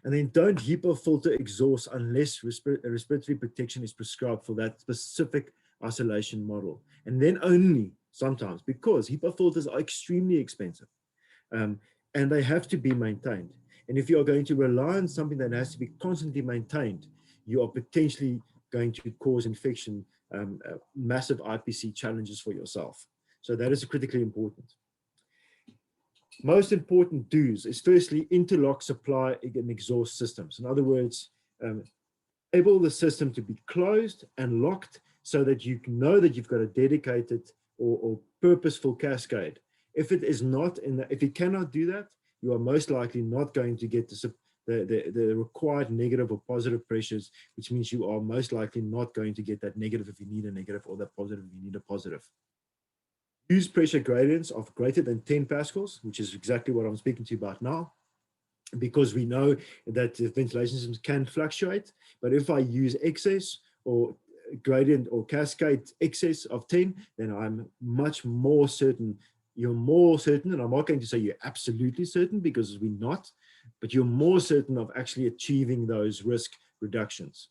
And then don't HEPA filter exhaust unless respiratory protection is prescribed for that specific isolation model. And then only sometimes, because HEPA filters are extremely expensive, and they have to be maintained. And if you are going to rely on something that has to be constantly maintained, you are potentially going to cause infection, massive IPC challenges for yourself. So that is critically important. Most important do's is firstly interlock supply and exhaust systems. In other words, enable the system to be closed and locked so that you know that you've got a dedicated or purposeful cascade. If it is not if you cannot do that, you are most likely not going to get the required negative or positive pressures, which means you are most likely not going to get that negative if you need a negative, or that positive if you need a positive. Use pressure gradients of greater than 10 pascals, which is exactly what I'm speaking to you about now, because we know that the ventilation systems can fluctuate. But if I use excess or gradient or cascade excess of 10, then I'm much more certain. You're more certain, and I'm not going to say you're absolutely certain, because we're not, but you're more certain of actually achieving those risk reductions.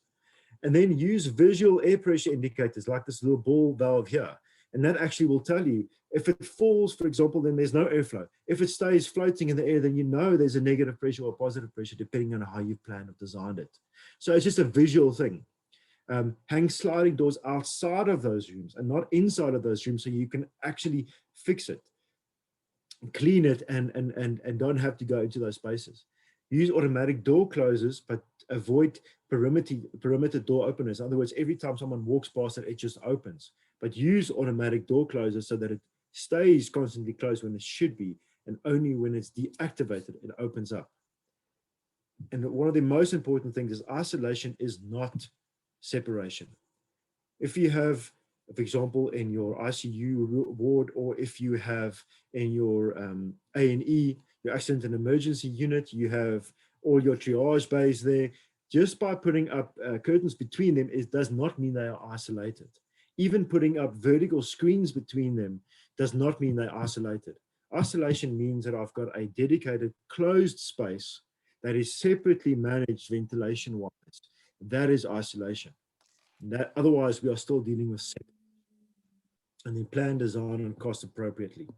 And then use visual air pressure indicators like this little ball valve here. And that actually will tell you if it falls, for example, then there's no airflow. If it stays floating in the air, then you know there's a negative pressure or positive pressure, depending on how you planned or designed it. So it's just a visual thing. Hang sliding doors outside of those rooms and not inside of those rooms, so you can actually fix it, clean it, and don't have to go into those spaces. Use automatic door closers, but avoid perimeter door openers. In other words, every time someone walks past it, it just opens. But use automatic door closers so that it stays constantly closed when it should be, and only when it's deactivated, it opens up. And one of the most important things is isolation is not separation. If you have, for example, in your ICU ward, or if you have in your A&E, your accident and emergency unit, you have all your triage bays there, just by putting up curtains between them, it does not mean they are isolated. Even putting up vertical screens between them does not mean they're isolated. Isolation means that I've got a dedicated closed space that is separately managed ventilation-wise. That is isolation. That, otherwise, we are still dealing with separation. And then plan, design, and cost appropriately.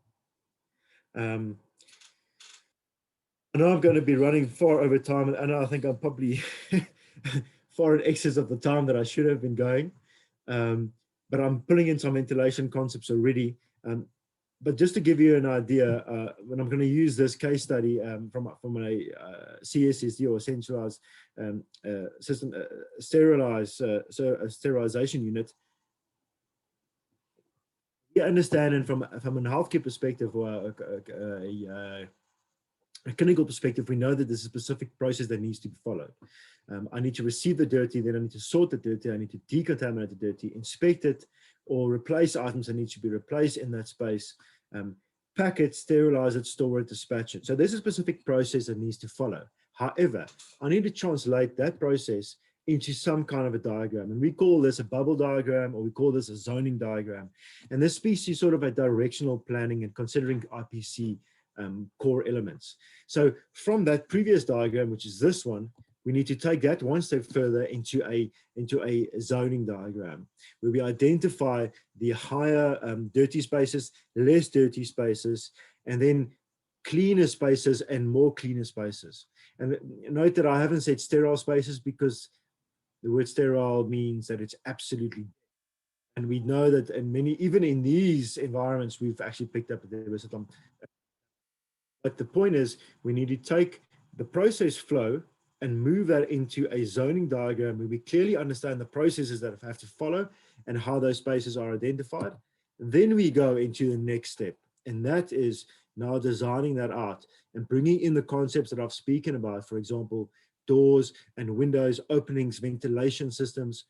I know I'm going to be running far over time, and I think I'm probably far in excess of the time that I should have been going. But I'm pulling in some ventilation concepts already. But just to give you an idea, when I'm going to use this case study from a CSSD, or centralized system, sterilization unit, you understand, and from a healthcare perspective, or a clinical perspective, we know that there's a specific process that needs to be followed. I need to receive the dirty, then I need to sort the dirty, I need to decontaminate the dirty, inspect it, or replace items that need to be replaced in that space, pack it, sterilize it, store it, dispatch it. So there's a specific process that needs to follow. However, I need to translate that process into some kind of a diagram. And we call this a bubble diagram, or we call this a zoning diagram. And this speaks to sort of a directional planning and considering IPC core elements. So from that previous diagram, which is this one, we need to take that one step further into a zoning diagram, where we identify the higher dirty spaces, less dirty spaces, and then cleaner spaces and more cleaner spaces. And note that I haven't said sterile spaces, because the word sterile means that it's absolutely. And we know that in many, even in these environments, we've actually picked up that there was some. But the point is, we need to take the process flow and move that into a zoning diagram where we clearly understand the processes that have to follow and how those spaces are identified. Then we go into the next step, and that is now designing that out and bringing in the concepts that I've spoken about, for example, doors and windows, openings, ventilation systems,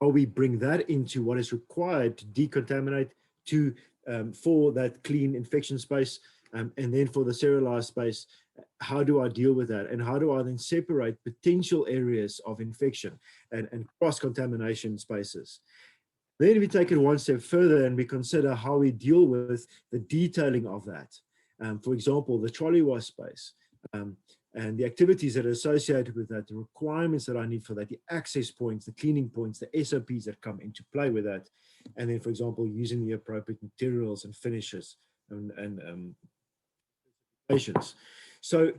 how we bring that into what is required to decontaminate, to for that clean infection space, and then for the sterilized space, how do I deal with that? And how do I then separate potential areas of infection and cross-contamination spaces? Then we take it one step further and we consider how we deal with the detailing of that. For example, the trolley wash space, and the activities that are associated with that, the requirements that I need for that, the access points, the cleaning points, the SOPs that come into play with that. And then, for example, using the appropriate materials and finishes and patients. So,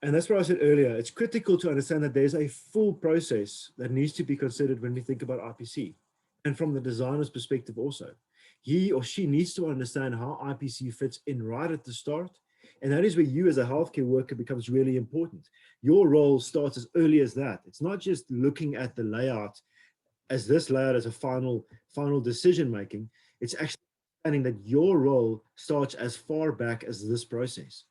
and that's what I said earlier, it's critical to understand that there's a full process that needs to be considered when we think about IPC. And from the designer's perspective also, he or she needs to understand how IPC fits in right at the start. And that is where you as a healthcare worker becomes really important. Your role starts as early as that. It's not just looking at the layout as this layout as a final decision-making. It's actually understanding that your role starts as far back as this process.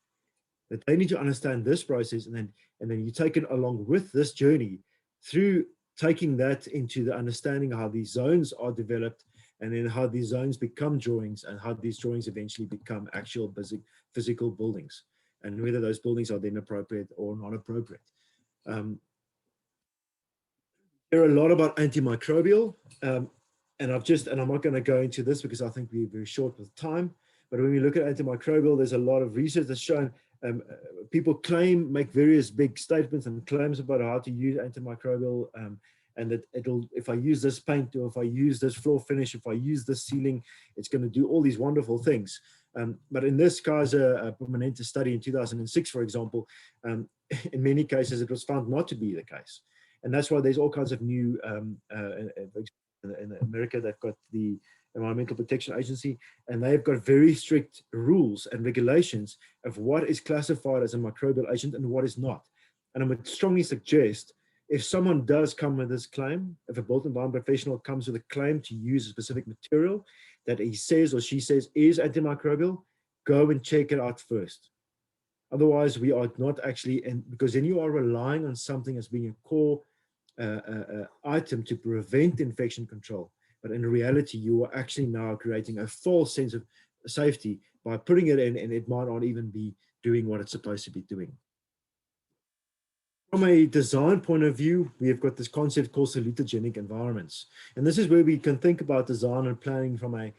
That they need to understand this process, and then you take it along with this journey through taking that into the understanding of how these zones are developed, and then how these zones become drawings, and how these drawings eventually become actual physical buildings, and whether those buildings are then appropriate or not appropriate. There are a lot about antimicrobial, and I'm not going to go into this because I think we're very short with time, but when we look at antimicrobial, there's a lot of research that's shown people make various big statements and claims about how to use antimicrobial, and that if I use this paint, or if I use this floor finish, if I use this ceiling, it's going to do all these wonderful things. But in this Kaiser Permanente study in 2006, for example, in many cases, it was found not to be the case. And that's why there's all kinds of new, in America, they've got the Environmental Protection Agency, and they've got very strict rules and regulations of what is classified as a microbial agent and what is not. And I would strongly suggest, if someone does come with this claim, if a built environment professional comes with a claim to use a specific material that he says or she says is antimicrobial, go and check it out first. Otherwise, we are not actually, because then you are relying on something as being a core item to prevent infection control. But in reality, you are actually now creating a false sense of safety by putting it in, and it might not even be doing what it's supposed to be doing. From a design point of view, we have got this concept called salutogenic environments. And this is where we can think about design and planning from a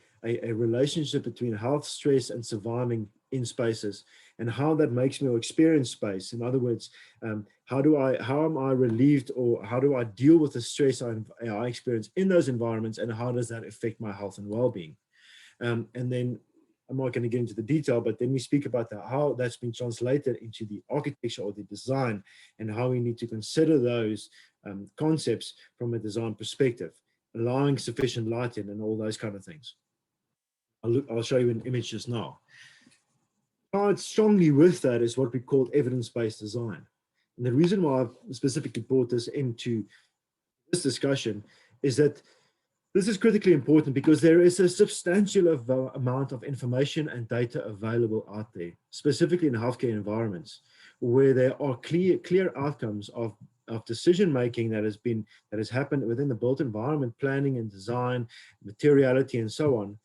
relationship between health, stress, and surviving in spaces, and how that makes me experience space. In other words, how am I relieved, or how do I deal with the stress I experience in those environments, and how does that affect my health and well-being? And then I'm not going to get into the detail, but then we speak about how that's been translated into the architecture or the design, and how we need to consider those concepts from a design perspective, allowing sufficient light in and all those kind of things. I'll show you an image just now. Tied strongly with that is what we call evidence-based design. And the reason why I've specifically brought this into this discussion is that this is critically important because there is a substantial amount of information and data available out there, specifically in healthcare environments, where there are clear outcomes of decision-making that has happened within the built environment, planning and design, materiality, and so on,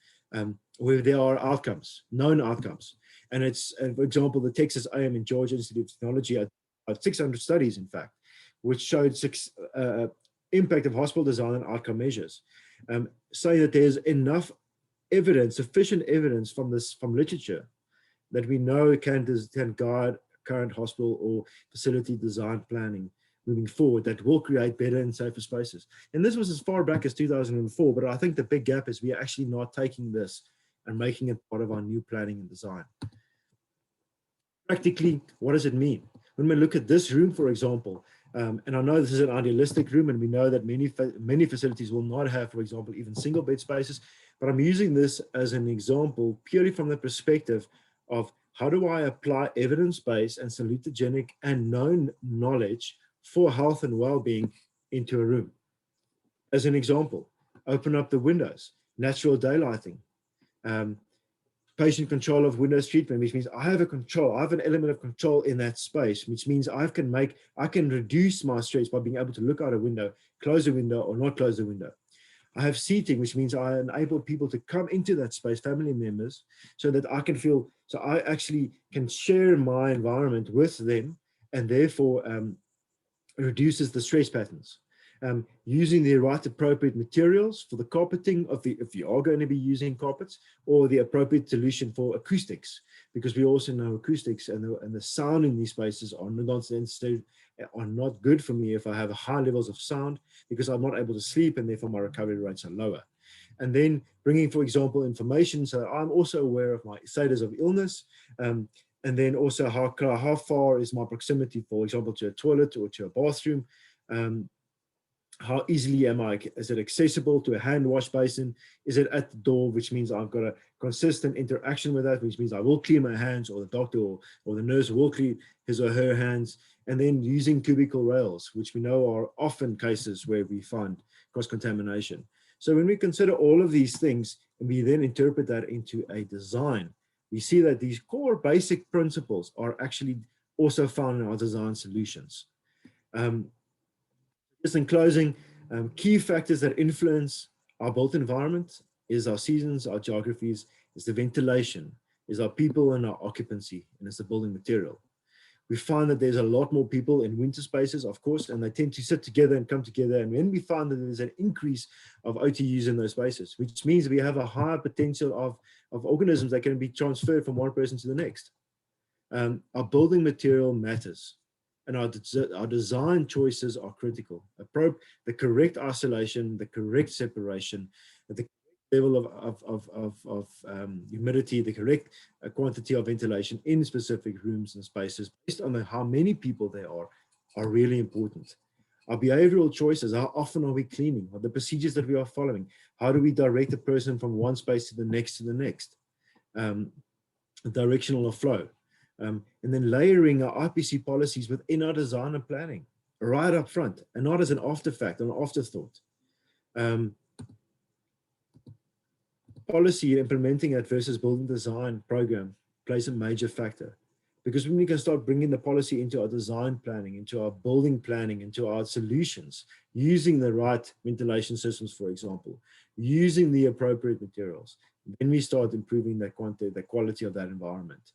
where there are outcomes, known outcomes. And it's, for example, the Texas A&M and Georgia Institute of Technology, about 600 studies, in fact, which showed impact of hospital design and outcome measures, saying that there's enough evidence, sufficient evidence from literature, that we know can guide current hospital or facility design planning moving forward, that will create better and safer spaces. And this was as far back as 2004, but I think the big gap is we are actually not taking this and making it part of our new planning and design. Practically, what does it mean? When we look at this room, for example, and I know this is an idealistic room, and we know that many facilities will not have, for example, even single bed spaces, but I'm using this as an example purely from the perspective of how do I apply evidence-based and salutogenic and known knowledge for health and well-being into a room. As an example, open up the windows, natural daylighting, patient control of windows treatment, which means I have an element of control in that space, which means I can reduce my stress by being able to look out a window, close a window, or not close the window. I have seating, which means I enable people to come into that space, family members, so that I can feel, so I actually can share my environment with them, and therefore reduces the stress patterns. Using the right appropriate materials for the carpeting of the, if you are going to be using carpets, or the appropriate solution for acoustics, because we also know acoustics and the sound in these spaces are not good for me if I have high levels of sound, because I'm not able to sleep, and therefore my recovery rates are lower. And then bringing, for example, information, so I'm also aware of my status of illness, and then also how far is my proximity, for example, to a toilet or to a bathroom. How easily is it accessible to a hand wash basin? Is it at the door, which means I've got a consistent interaction with that, which means I will clean my hands, or the doctor or the nurse will clean his or her hands. And then using cubicle rails, which we know are often cases where we find cross-contamination. So when we consider all of these things, and we then interpret that into a design, we see that these core basic principles are actually also found in our design solutions. Just in closing, key factors that influence our built environment is our seasons, our geographies, is the ventilation, is our people and our occupancy, and it's the building material. We find that there's a lot more people in winter spaces, of course, and they tend to sit together and come together. And when we find that there's an increase of OTUs in those spaces, which means we have a higher potential of organisms that can be transferred from one person to the next. Our building material matters, and our design choices are critical. The correct isolation, the correct separation, the level of humidity, the correct quantity of ventilation in specific rooms and spaces, based on how many people there are really important. Our behavioral choices, how often are we cleaning, or the procedures that we are following, how do we direct a person from one space to the next, directional flow. And then layering our IPC policies within our design and planning, right up front, and not as an afterfact, an afterthought. Policy implementing it versus building design program plays a major factor, because when we can start bringing the policy into our design planning, into our building planning, into our solutions, using the right ventilation systems, for example, using the appropriate materials, then we start improving the quality of that environment.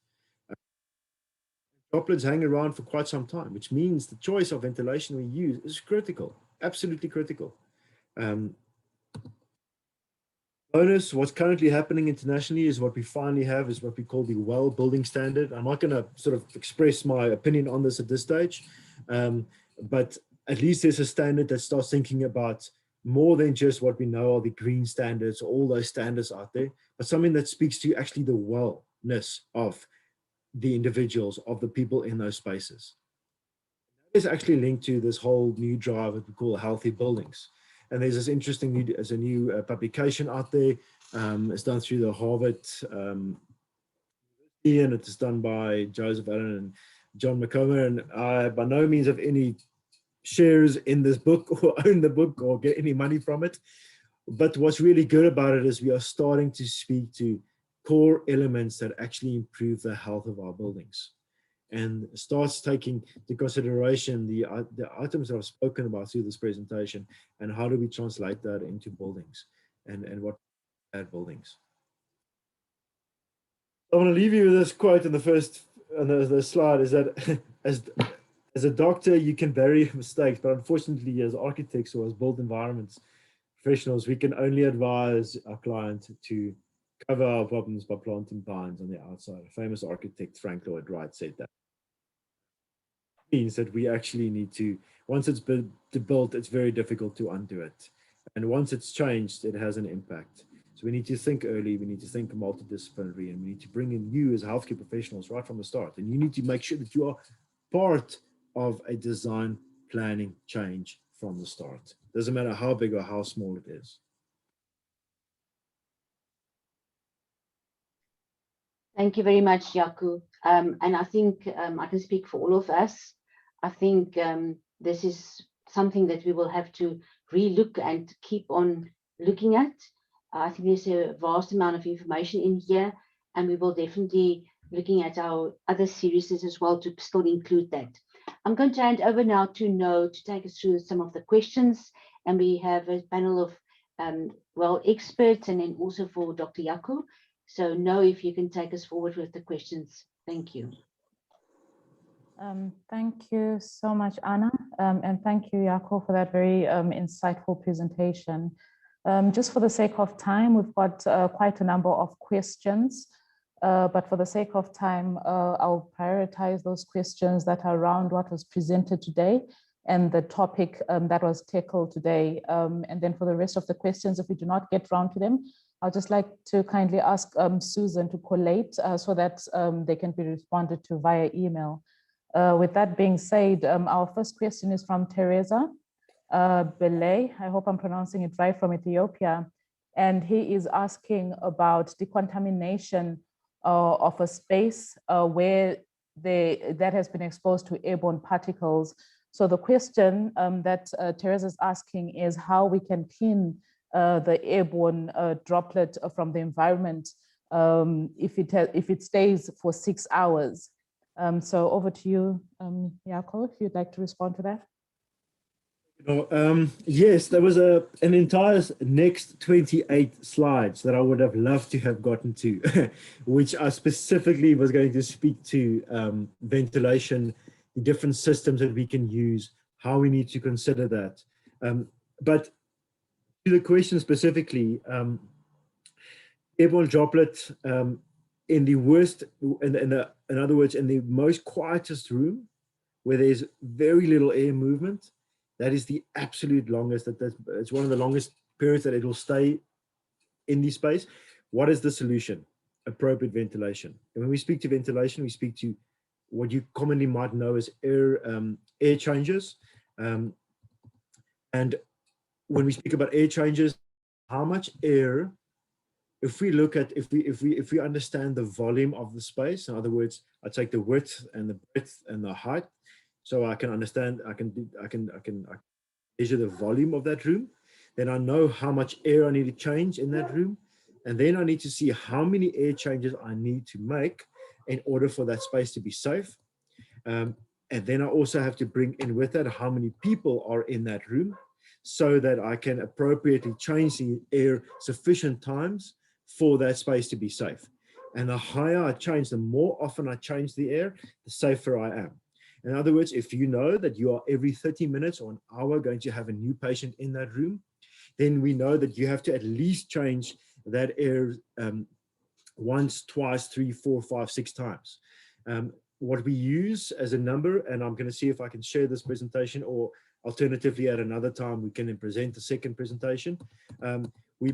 Droplets hang around for quite some time, which means the choice of ventilation we use is critical, absolutely critical. Bonus, what's currently happening internationally is what we finally have is what we call the WELL building standard. I'm not going to sort of express my opinion on this at this stage, but at least there's a standard that starts thinking about more than just what we know are the green standards, all those standards out there, but something that speaks to actually the wellness of the individuals, of the people in those spaces. That is actually linked to this whole new drive that we call healthy buildings. And there's this interesting new publication out there. It's done through the Harvard University, and it's done by Joseph Allen and John McComber. And I by no means have any shares in this book or own the book or get any money from it. But what's really good about it is we are starting to speak to core elements that actually improve the health of our buildings, and starts taking into consideration the items that I've spoken about through this presentation, and how do we translate that into buildings, and what add buildings. I want to leave you with this quote in the first, on the slide, is that as a doctor, you can vary mistakes, but unfortunately as architects or as built environments professionals, we can only advise our client to cover our problems by planting pines on the outside. A famous architect, Frank Lloyd Wright, said that. Means that we actually need to, once it's built, it's very difficult to undo it. And once it's changed, it has an impact. So we need to think early, we need to think multidisciplinary, and we need to bring in you as healthcare professionals right from the start. And you need to make sure that you are part of a design planning change from the start. Doesn't matter how big or how small it is. Thank you very much, Jaco. And I think I can speak for all of us. I think this is something that we will have to relook and keep on looking at. I think there's a vast amount of information in here, and we will definitely looking at our other series as well to still include that. I'm going to hand over now to No to take us through some of the questions, and we have a panel of experts, and then also for Dr. Jaco. So know if you can take us forward with the questions. Thank you. Thank you so much, Anna, and thank you, Jaco, for that very insightful presentation. Just for the sake of time, we've got quite a number of questions, but for the sake of time, I'll prioritize those questions that are around what was presented today and the topic that was tackled today. And then for the rest of the questions, if we do not get round to them, I'll just like to kindly ask Susan to collate so that they can be responded to via email. With that being said, our first question is from Teresa Belay. I hope I'm pronouncing it right, from Ethiopia. And he is asking about decontamination of a space where that has been exposed to airborne particles. So the question that Teresa is asking is how we can clean the airborne droplet from the environment if it stays for 6 hours. So over to you, Jaco, if you'd like to respond to that. Yes, there was an entire next 28 slides that I would have loved to have gotten to, which I specifically was going to speak to ventilation, the different systems that we can use, how we need to consider that. But to the question specifically, airborne droplet, in the worst, in other words, in the most quietest room where there's very little air movement, that is the absolute longest. It's one of the longest periods that it will stay in the space. What is the solution? Appropriate ventilation. And when we speak to ventilation, we speak to what you commonly might know as air changes. And when we speak about air changes, how much air, if we understand the volume of the space, in other words, I take the width and the breadth and the height, so I can understand, I can measure the volume of that room, then I know how much air I need to change in that room, and then I need to see how many air changes I need to make in order for that space to be safe. And then I also have to bring in with that how many people are in that room, so that I can appropriately change the air sufficient times for that space to be safe. And the higher I change, the more often I change the air, the safer I am. In other words, if you know that you are every 30 minutes or an hour going to have a new patient in that room, then we know that you have to at least change that air once, twice, 3, 4, 5, 6 times. What we use as a number, and I'm going to see if I can share this presentation, or alternatively at another time we can present the second presentation. We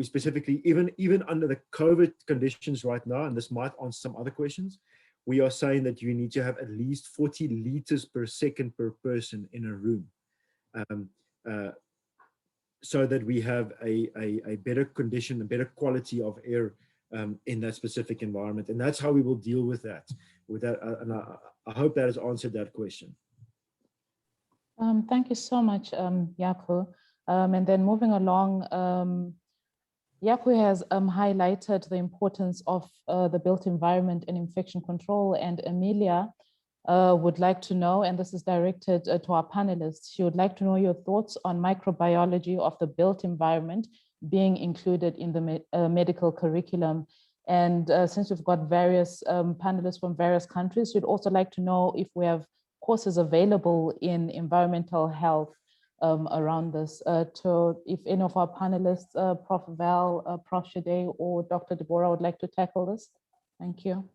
specifically, even under the COVID conditions right now, and this might answer some other questions, we are saying that you need to have at least 40 liters per second per person in a room, so that we have a better condition, a better quality of air in that specific environment. And that's how we will deal with that. And I hope that has answered that question. Thank you so much, Jaco. And then moving along, Jaco has highlighted the importance of the built environment and infection control, and Amelia would like to know, and this is directed to our panelists, she would like to know your thoughts on microbiology of the built environment being included in the medical curriculum. And since we've got various panelists from various countries, we'd also like to know if we have courses available in environmental health around this. If any of our panelists, Prof. Val, Prof. Shade, or Dr. Deborah would like to tackle this. Thank you.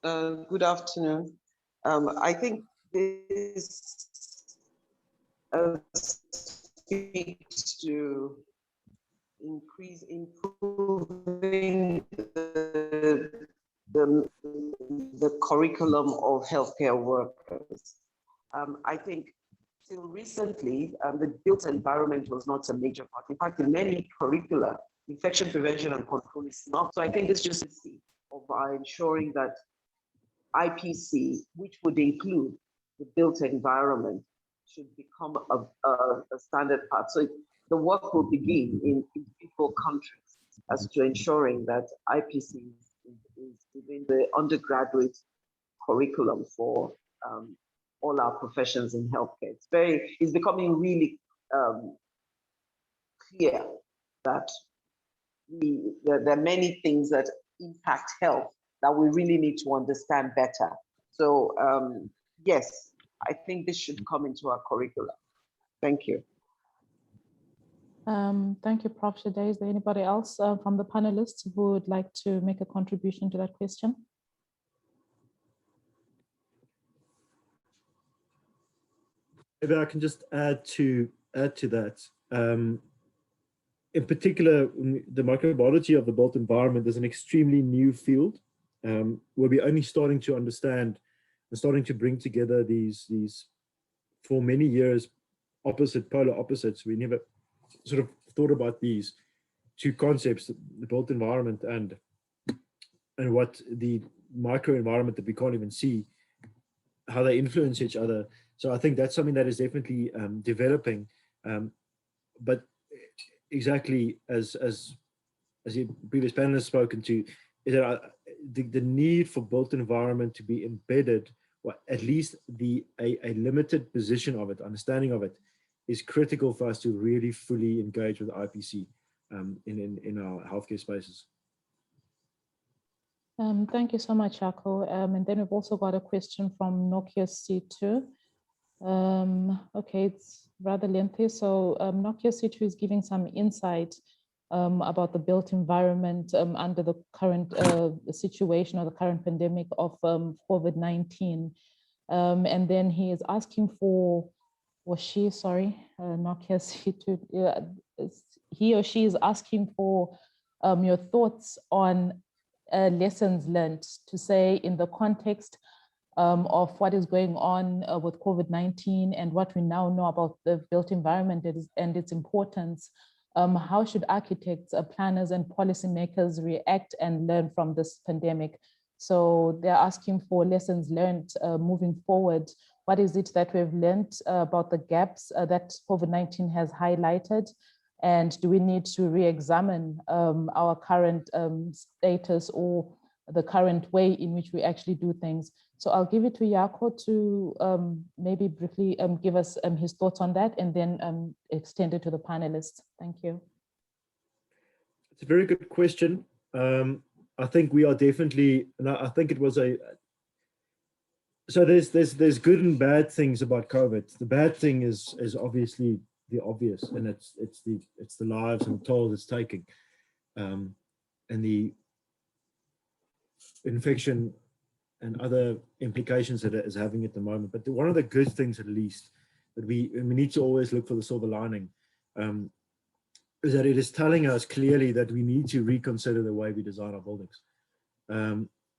Good afternoon. I think this speaks to improving the curriculum of healthcare workers. I think till recently, the built environment was not a major part. In fact, in many curricula, infection prevention and control is not. So I think it's just of ensuring that IPC, which would include the built environment, should become a standard part. So the work will begin in individual countries as to ensuring that IPC is within the undergraduate curriculum for all our professions in healthcare. It's becoming really clear that there are many things that impact health that we really need to understand better. So yes, I think this should come into our curriculum. Thank you. Thank you, Prof. Shade. Is there anybody else from the panelists who would like to make a contribution to that question? Maybe I can just add to that. In particular, the microbiology of the built environment is an extremely new field where we're only starting to understand and starting to bring together these for many years polar opposites. We never sort of thought about these two concepts, the built environment and what the microenvironment that we can't even see, how they influence each other. So I think that's something that is definitely developing, but exactly as the previous panelists spoken to, is that the need for built environment to be embedded, or at least a limited position of it, understanding of it, is critical for us to really fully engage with IPC in our healthcare spaces. Thank you so much, Jaco. And then we've also got a question from Nokia C2. Okay, it's rather lengthy. So Nokia C2 is giving some insight about the built environment under the current situation or the current pandemic of COVID-19. And then he is asking for, Nokia C2, he or she is asking for your thoughts on lessons learned, to say in the context of what is going on with COVID-19 and what we now know about the built environment and its importance. How should architects, planners, and policymakers react and learn from this pandemic? So they're asking for lessons learned moving forward. What is it that we've learned about the gaps that COVID-19 has highlighted? And do we need to re-examine our current status or the current way in which we actually do things? So I'll give it to Jaco to maybe briefly give us his thoughts on that, and then extend it to the panelists. Thank you. It's a very good question. I think we are definitely, and I think it was so there's good and bad things about COVID. The bad thing is obviously the obvious, and it's the lives and toll it's taking, and the infection and other implications that it is having at the moment. But one of the good things, at least, that we need to always look for the silver lining, is that it is telling us clearly that we need to reconsider the way we design our buildings.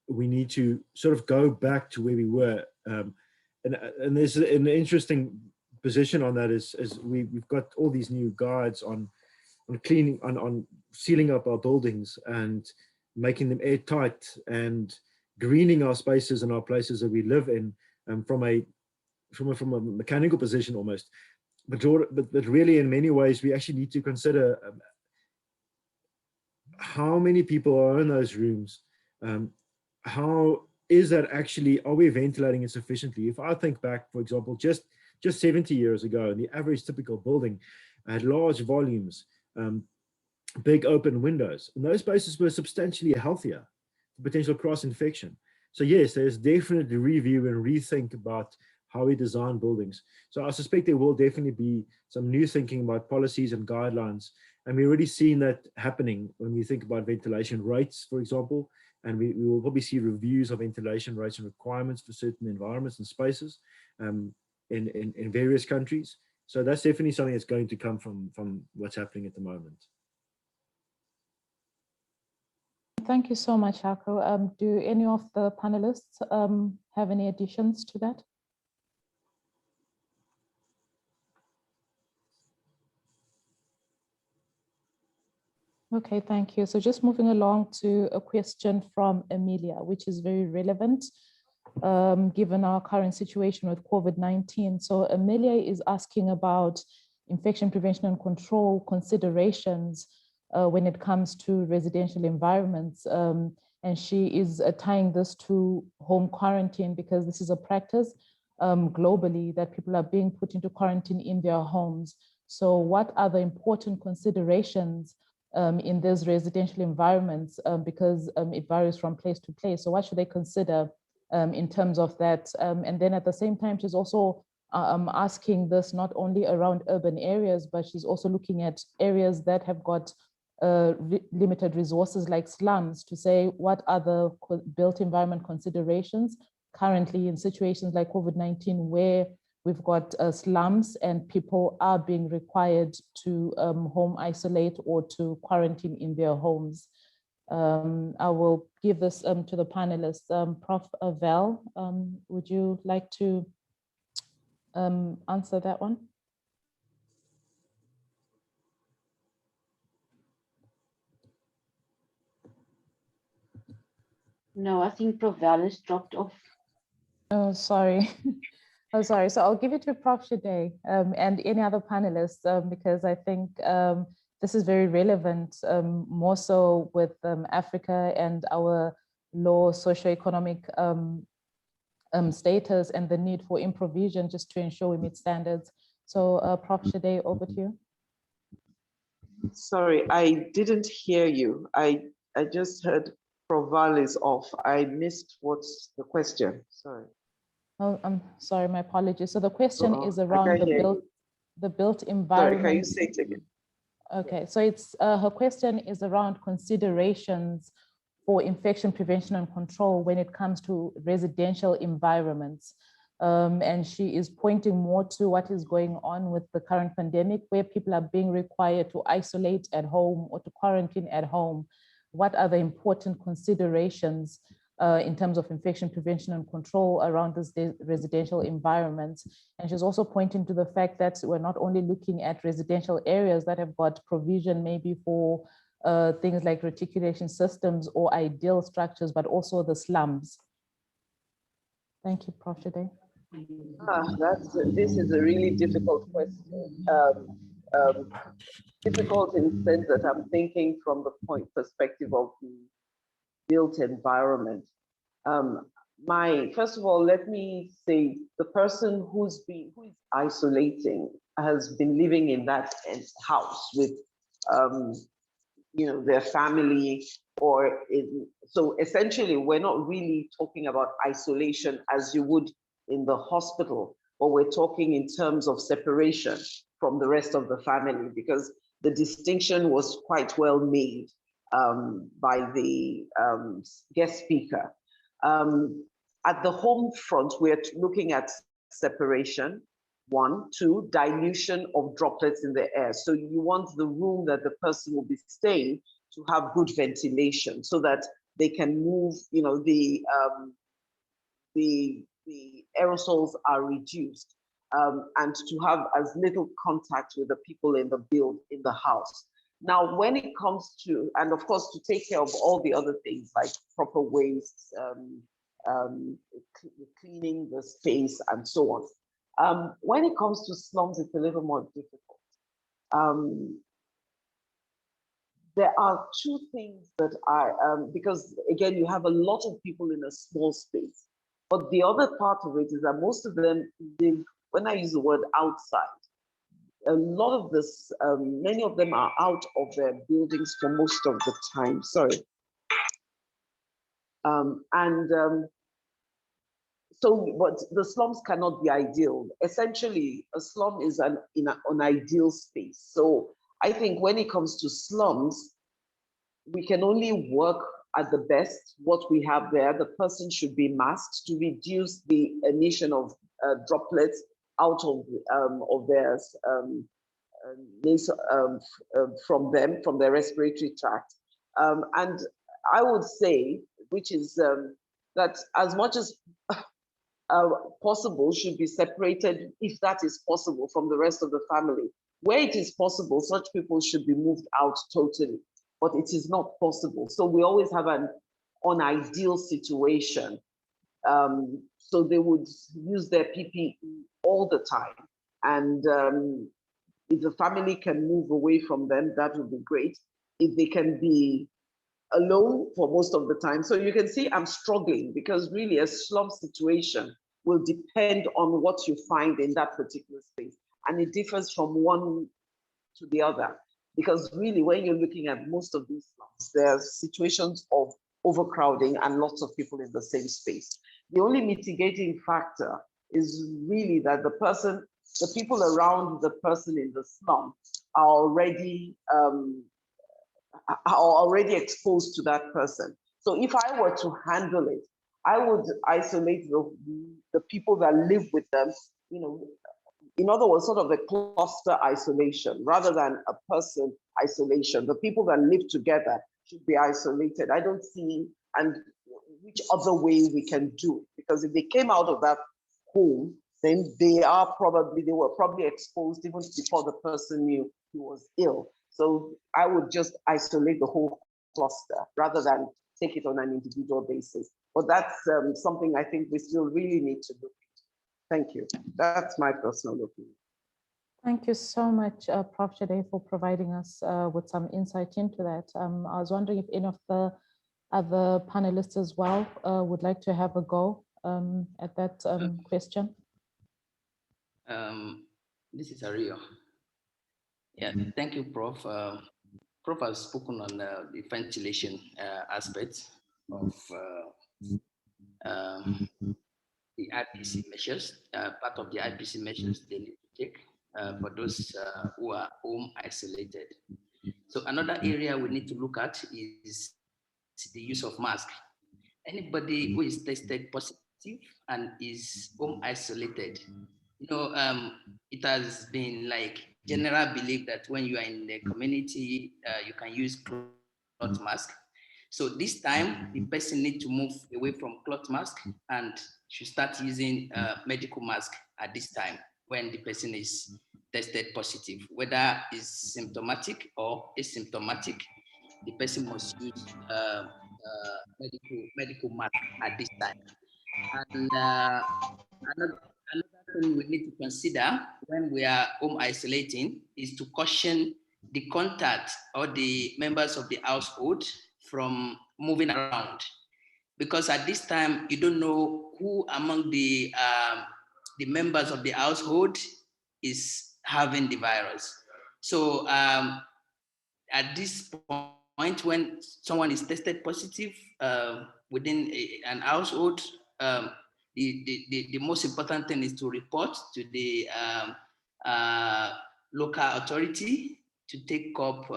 We need to sort of go back to where we were. And there's an interesting position on that is we've got all these new guides on cleaning, on sealing up our buildings and making them airtight and greening our spaces and our places that we live in, from a mechanical position almost. But really, in many ways, we actually need to consider how many people are in those rooms. How is that actually, are we ventilating it sufficiently? If I think back, for example, just 70 years ago, the average typical building had large volumes, big open windows, and those spaces were substantially healthier for potential cross-infection. So yes, there's definitely review and rethink about how we design buildings. So I suspect there will definitely be some new thinking about policies and guidelines. And we've already seen that happening when we think about ventilation rates, for example, and we will probably see reviews of ventilation rates and requirements for certain environments and spaces in various countries. So that's definitely something that's going to come from what's happening at the moment. Thank you so much, Jaco. Do any of the panelists have any additions to that? Okay, thank you. So just moving along to a question from Amelia, which is very relevant given our current situation with COVID-19. So Amelia is asking about infection prevention and control considerations when it comes to residential environments. And she is tying this to home quarantine because this is a practice globally that people are being put into quarantine in their homes. So what are the important considerations in these residential environments because it varies from place to place? So what should they consider in terms of that? And then at the same time, she's also asking this not only around urban areas, but she's also looking at areas that have got limited resources like slums to say what are the built environment considerations currently in situations like COVID-19 where we've got slums and people are being required to home isolate or to quarantine in their homes. I will give this to the panelists. Prof. Val, would you like to answer that one? No, I think Prof. Val has dropped off. Oh, sorry. Oh, sorry. So I'll give it to Prof. Shade and any other panelists because I think this is very relevant, more so with Africa and our low socioeconomic status and the need for improvision just to ensure we meet standards. So Prof. Shade, over to you. Sorry, I didn't hear you. I just heard Prof. Val is off. I missed what's the question. Sorry. Oh, I'm sorry, my apologies. So the question is around the built environment. Sorry, can you say it again? Okay, so it's her question is around considerations for infection prevention and control when it comes to residential environments. And she is pointing more to what is going on with the current pandemic, where people are being required to isolate at home or to quarantine at home. What are the important considerations in terms of infection prevention and control around this residential environments? And she's also pointing to the fact that we're not only looking at residential areas that have got provision maybe for things like reticulation systems or ideal structures, but also the slums. Thank you, Prof. Shade. This is a really difficult question. Difficult in the sense that I'm thinking from the perspective of the built environment. First of all, let me say the person who is isolating has been living in that house with their family so essentially we're not really talking about isolation as you would in the hospital, but we're talking in terms of separation from the rest of the family, because the distinction was quite well made by the guest speaker. At the home front, we're looking at separation, 1, 2, dilution of droplets in the air. So you want the room that the person will be staying to have good ventilation so that they can move, the aerosols are reduced, and to have as little contact with the people in the house. Now, when it comes to, and of course, to take care of all the other things like proper waste, cleaning the space, and so on. When it comes to slums, it's a little more difficult. There are two things that because again, you have a lot of people in a small space. But the other part of it is that most of them live, when I use the word outside, a lot of this, many of them are out of their buildings for most of the time. Sorry. So, but the slums cannot be ideal. Essentially, a slum is an ideal space. So I think when it comes to slums, we can only work at the best what we have there. The person should be masked to reduce the emission of droplets out of their from their respiratory tract. And I would say, which is that as much as possible should be separated, if that is possible, from the rest of the family. Where it is possible, such people should be moved out totally, but it is not possible. So we always have an unideal situation. So they would use their PPE all the time. And if the family can move away from them, that would be great. If they can be alone for most of the time. So you can see I'm struggling because really a slum situation will depend on what you find in that particular space. And it differs from one to the other. Because really, when you're looking at most of these slums, there are situations of overcrowding and lots of people in the same space. The only mitigating factor is really that the people around the person in the slum are already exposed to that person. So if I were to handle it, I would isolate the people that live with them, in other words, sort of a cluster isolation rather than a person isolation. The people that live together should be isolated. I don't see and which other way we can do it, because if they came out of that home, then they were probably exposed even before the person knew he was ill. So I would just isolate the whole cluster rather than take it on an individual basis. But that's something I think we still really need to look at. Thank you. That's my personal opinion. Thank you so much, Prof. Jade, for providing us with some insight into that. I was wondering if any of the other panelists as well would like to have a go at that question. This is Ario. Yeah, thank you, Prof. Prof has spoken on the ventilation aspect of the IPC measures. Part of the IPC measures they need to take for those who are home isolated. So another area we need to look at is the use of mask. Anybody who is tested positive and is home isolated, it has been like general belief that when you are in the community, you can use cloth mask. So this time, the person needs to move away from cloth mask and should start using medical mask at this time when the person is tested positive, whether it's symptomatic or asymptomatic. The person must use medical mask at this time. And another thing we need to consider when we are home isolating is to caution the contact or the members of the household from moving around, because at this time you don't know who among the members of the household is having the virus. So at this point, when someone is tested positive within an household, the most important thing is to report to the local authority to take up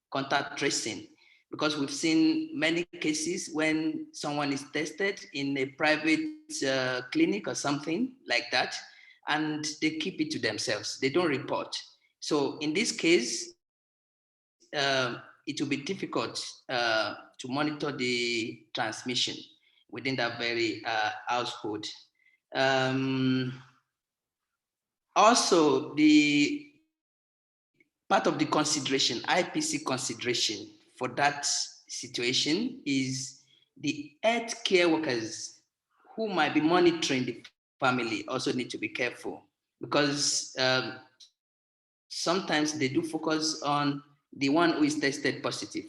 contact tracing, because we've seen many cases when someone is tested in a private clinic or something like that, and they keep it to themselves. They don't report. So in this case, it will be difficult to monitor the transmission within that very household. Also, the part of the consideration, IPC consideration for that situation is the healthcare workers who might be monitoring the family also need to be careful, because sometimes they do focus on the one who is tested positive,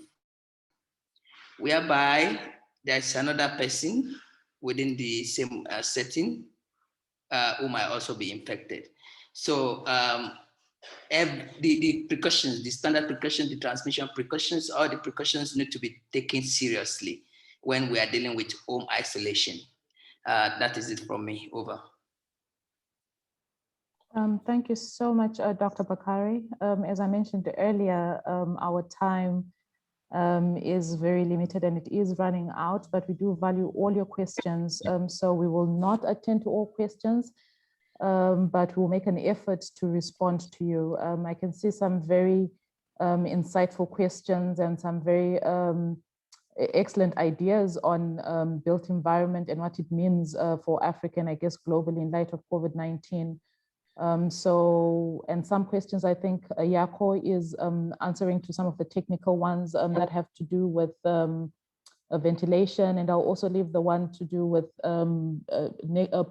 whereby there's another person within the same setting who might also be infected. So the precautions, the standard precautions, the transmission precautions, all the precautions need to be taken seriously when we are dealing with home isolation. That is it from me. Over. Thank you so much, Dr. Bakari. As I mentioned earlier, our time is very limited and it is running out, but we do value all your questions. So we will not attend to all questions, but we'll make an effort to respond to you. I can see some very insightful questions and some very excellent ideas on built environment and what it means for Africa and I guess globally in light of COVID-19. And some questions I think Yako is answering to some of the technical ones that have to do with ventilation, and I'll also leave the one to do with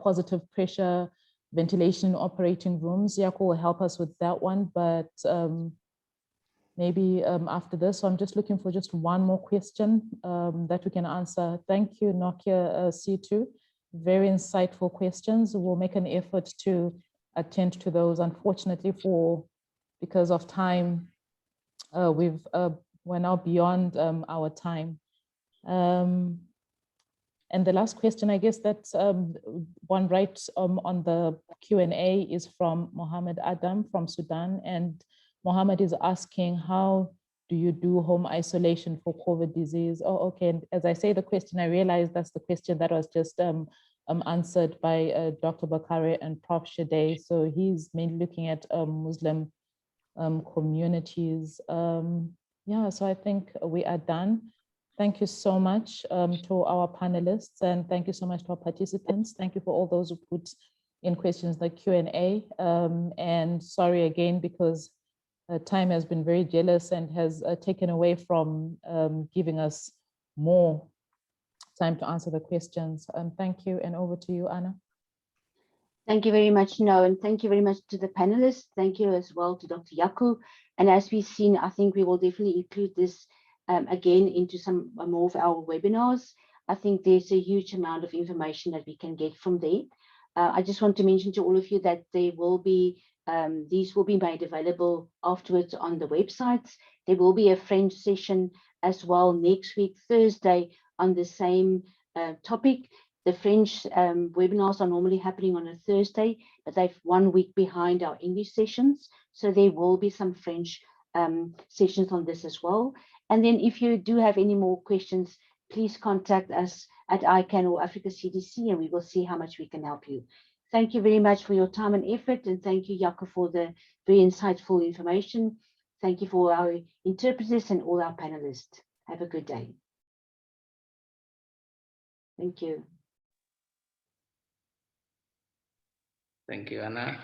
positive pressure ventilation in operating rooms. Yako will help us with that one, but maybe after this. So I'm just looking for just one more question that we can answer. Thank you, Nokia C2. Very insightful questions. We'll make an effort to attend to those. Unfortunately, because of time, we're now beyond our time. And the last question, I guess that's one right on the Q&A is from Mohammed Adam from Sudan. And Mohammed is asking, how do you do home isolation for COVID disease? Oh, okay. And as I say the question, I realize that's the question that was just answered by Dr. Bakare and Prof. Shade. So he's mainly looking at Muslim communities. Yeah, so I think we are done. Thank you so much to our panelists, and thank you so much to our participants. Thank you for all those who put in questions in the Q&A. And sorry again, because time has been very jealous and has taken away from giving us more time to answer the questions. Thank you, and over to you, Anna. Thank you very much, No, and thank you very much to the panelists. Thank you as well to Dr. Jaco. And as we've seen, I think we will definitely include this again into some more of our webinars. I think there's a huge amount of information that we can get from there. I just want to mention to all of you that there will be, these will be made available afterwards on the websites. There will be a French session as well next week, Thursday, on the same topic. The French webinars are normally happening on a Thursday, but they're 1 week behind our English sessions. So there will be some French sessions on this as well. And then if you do have any more questions, please contact us at ICAN or Africa CDC, and we will see how much we can help you. Thank you very much for your time and effort. And thank you, Jaco, for the very insightful information. Thank you for our interpreters and all our panelists. Have a good day. Thank you. Thank you, Anna.